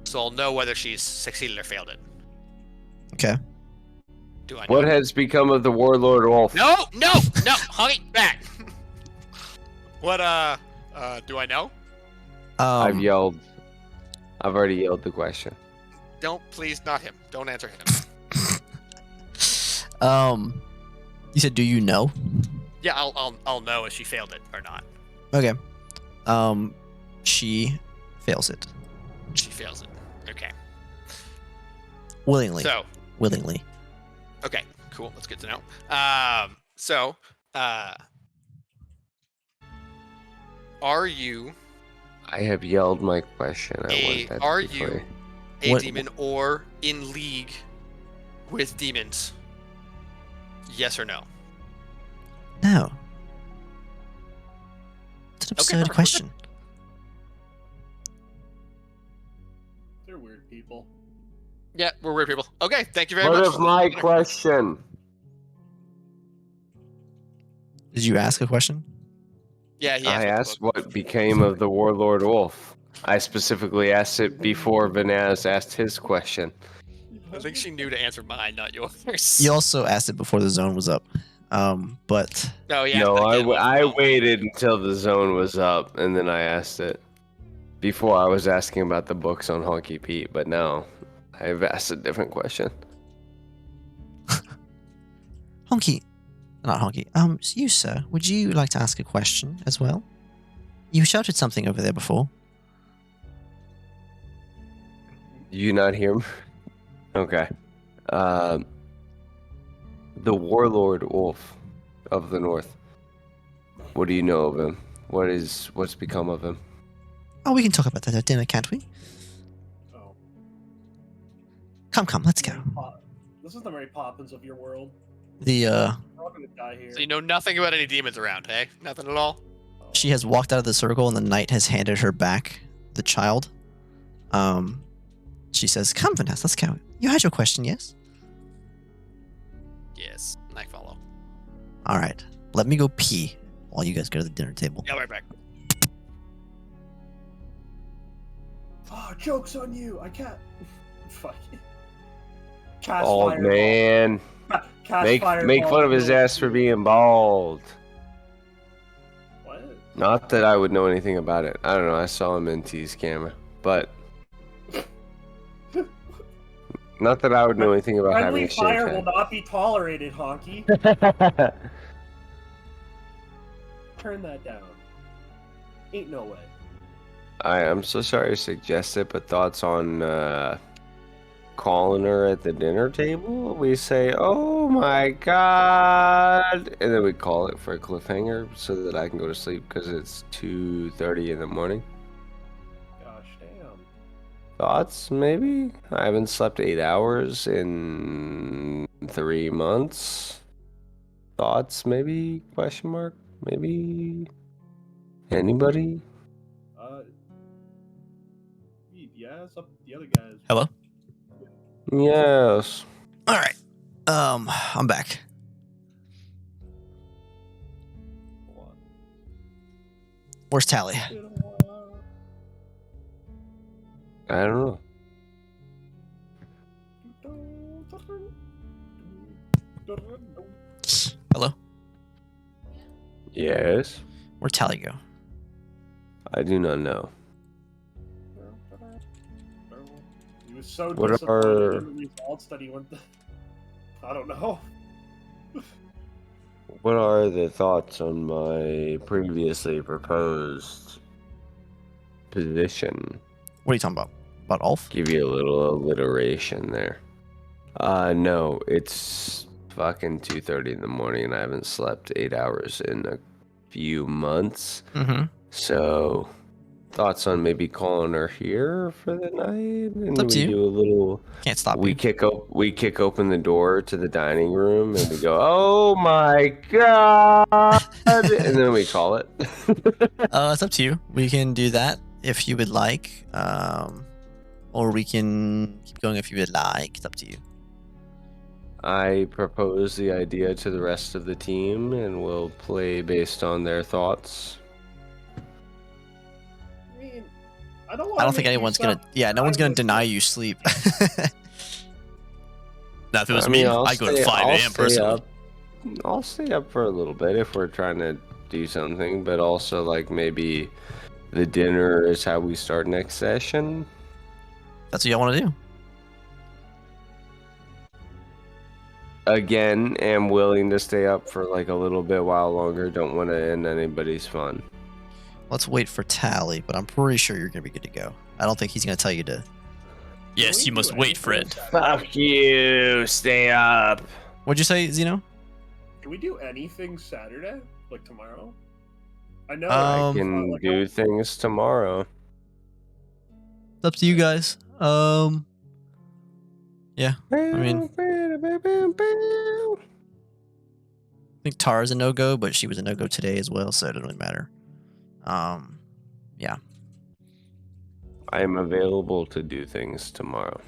So I'll know whether she's succeeded or failed it. Okay. Do I know? What has become of the Warlord Wolf? No, honey, back. What, do I know? I've already yelled the question. Don't, please, not him. Don't answer him. You said, do you know? Yeah, I'll know if she failed it or not. Okay. She fails it. She fails it. Okay. Willingly. So, Willingly. okay, cool. That's good to know. Are you I have yelled my question. are you a What- demon or in league with demons? Yes or no? No. It's an Okay, absurd perfect. question. They're weird people. Yeah, we're weird people. Okay, thank you very What much. of my question? Did you ask a question? Yeah, he I asked asked what became of the Warlord Wolf. I specifically asked it before Vanaz asked his question. I think she knew to answer mine, not yours. You also asked it before the zone was up. But Oh yeah. No, but again, I waited until the zone was up, and then I asked it. Before I was asking about the books on Honky Pete, but no. I've asked a different question. Honky, not Honky. You sir, would you like to ask a question as well? You shouted something over there before. You not hear me? Okay. The Warlord Wolf of the North. What do you know of him? What's become of him? Oh, we can talk about that at dinner, can't we? Oh. Come, let's go. This is the Mary Poppins of your world. The We're all gonna die here. So you know nothing about any demons around, hey? Nothing at all? she has walked out of the circle, and the knight has handed her back the child. She says, "Come, Vanessa, let's go. You had your question, yes? Yes, I follow. All right. Let me go pee while you guys go to the dinner table." Yeah, right back. Oh, joke's on you. I can't. Fuck it. Cast Bald fireball. man. Cast Make fireball. fun of his ass for being bald. What? Not that I would know anything about it. I don't know. I saw him in T's camera, but not that I would know anything about having Friendly a fire shaved will not be tolerated, Honky. head. Turn that down. Ain't no way. I am so sorry to suggest it, but thoughts on calling her at the dinner table? We say, "Oh my god," and then we call it for a cliffhanger so that I can go to sleep because it's 2:30 in the morning. Gosh damn. Thoughts? Maybe I haven't slept 8 hours in 3 months. Thoughts? Maybe? Question mark? Maybe? Anybody? Yeah, it's up to the other guys. Hello? Yes. All right. I'm back. Where's Tally? I don't know. Hello? Yes. Where'd Tally go? I do not know. He was so What disappointed are- in the results that he went. I don't know. What are the thoughts on my previously proposed position? What are you talking about? About Ulf? Give you a little alliteration there. No, it's fucking 2:30 in the morning and I haven't slept 8 hours in a few months. Mm-hmm. So, thoughts on maybe calling her here for the night? And It's up to we you. do a little. Can't stop We you. kick open the door to the dining room and we go, "Oh my god!" and then we call it. It's up to you. We can do that if you would like. Or we can keep going if you would like. It's up to you. I propose the idea to the rest of the team and we'll play based on their thoughts. I mean, I don't. I don't think anyone's gonna. Yeah, no one's gonna deny you sleep. Now, if it was me, I'd go to 5 a.m. personally. I'll stay up for a little bit if we're trying to do something, but also like maybe the dinner is how we start next session. That's what y'all want to do. Again, am willing to stay up for like a little bit while longer. Don't want to end anybody's fun. Let's wait for Tally, but I'm pretty sure you're gonna be good to go. I don't think he's gonna tell you to. Yes, you must wait for it. Fuck you, stay up. What'd you say, Zeno? Can we do anything Saturday, like tomorrow? I know. I can do things tomorrow. It's up to you guys. Yeah. mean- I think Tara's a no-go, but she was a no-go today as well, so it doesn't really matter. Yeah. I am available to do things tomorrow.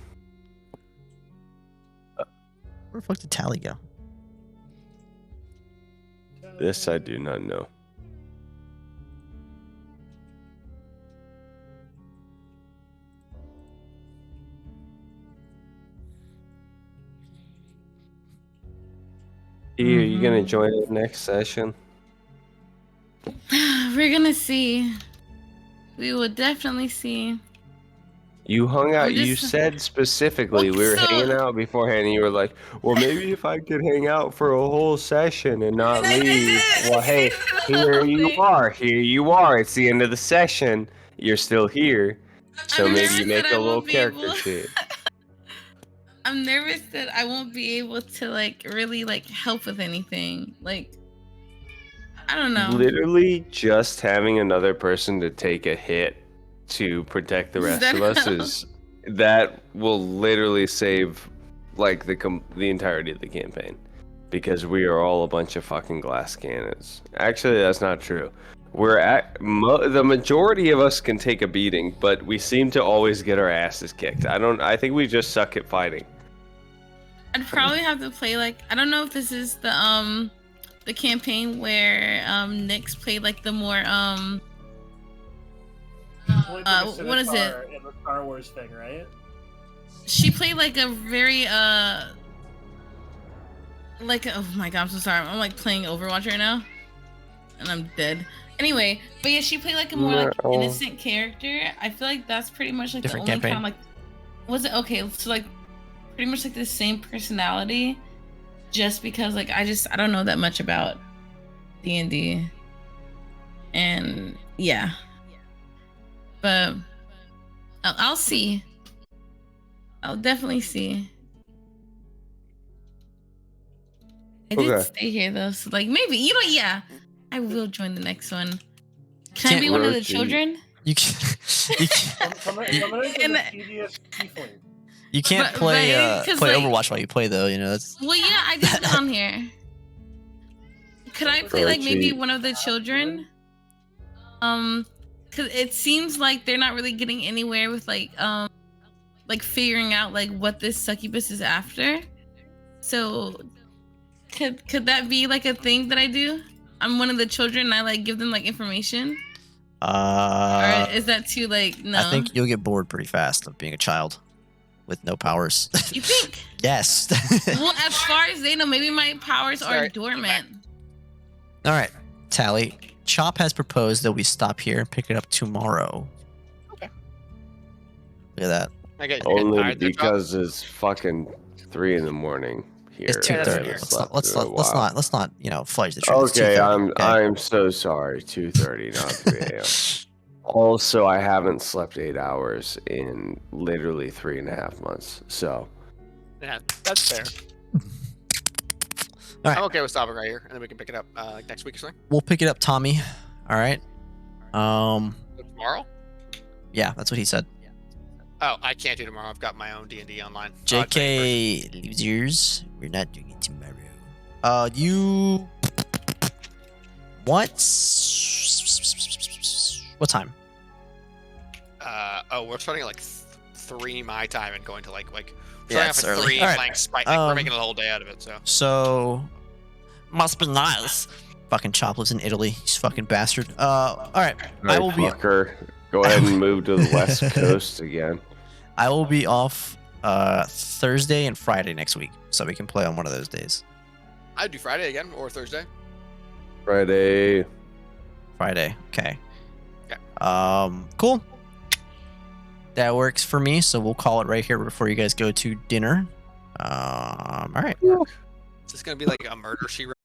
Where the fuck did Tally go? This I do not know. Are you gonna join us next session? We're gonna see. We will definitely see. You hung out. I'm You just- said specifically we were So- hanging out beforehand, and you were like, "Well, maybe if I could hang out for a whole session and not leave." Well, hey, here you are. Here you are. It's the end of the session. You're still here, so I'm maybe nervous you make that I a little won't be character able- sheet. I'm nervous that I won't be able to like really like help with anything. Like, I don't know. Literally, just having another person to take a hit to protect the rest of us is that will literally save like the entirety of the campaign, because we are all a bunch of fucking glass cannons. Actually, that's not true. We're at the majority of us can take a beating, but we seem to always get our asses kicked. I think we just suck at fighting. I'd probably have to play like, I don't know if this is the campaign where Nyx played like the more what is it? In the Star Wars thing, right? She played like a very like oh my god, I'm so sorry. I'm like playing Overwatch right now, and I'm dead. Anyway, but yeah, she played like a more like No. innocent character. I feel like that's pretty much like Different the only campaign. kind of like was it okay? So like pretty much like the same personality, just because like I don't know that much about D&D, and yeah. but I'll see. I'll definitely see. I did Okay. stay here though, so like maybe yeah, I will join the next one. Can I Can't- be one of the Roshi. children? You can, you can, Come into And- the tedious tiefling. you can't But- play right? 'Cause, play like- Overwatch while you play though. You know that's Well, yeah, I just got on here. Could I play like maybe Roshi. one of the children? Cause it seems like they're not really getting anywhere with like figuring out like what this succubus is after. So could that be like a thing that I do? I'm one of the children and I like give them like information. Or is that too like no? I think you'll get bored pretty fast of being a child with no powers. You think? Yes. Well, as far as they know, maybe my powers are Sorry. dormant. All right, Tally. Chop has proposed that we stop here and pick it up tomorrow. Okay. Look at that. I get Only tired there, Chop? because it's fucking 3 in the morning here. It's Yeah, and that's 2:30. I fair. haven't Let's not slept let's in a not let's while. not let's not fudge the truth. It's Okay, 2:30, I'm so sorry. 2:30, not 3 a.m. Also, I haven't slept 8 hours in literally 3.5 months. So Yeah, that's fair. All right. I'm okay with stopping right here, and then we can pick it up like next week or something. We'll pick it up, Tommy. All right. So tomorrow? Yeah, that's what he said. Oh, I can't do tomorrow. I've got my own D&D online. JK losers. We're not doing it tomorrow. You. What time? We're starting at like 3 my time and going to like Yeah, starting it's off at early. 3 All and right. playing Spike. Like, we're Um, making a whole day out of it. So So, must be nice. Fucking Chop lives in Italy. He's fucking bastard. All right. I will be. fucker, go ahead and move to the West Coast again. I will be off Thursday and Friday next week, so we can play on one of those days. I'd do Friday again or Thursday. Friday. Friday. Okay. Okay. Cool. That works for me. So we'll call it right here before you guys go to dinner. All right. Is this gonna be like a murder she wrote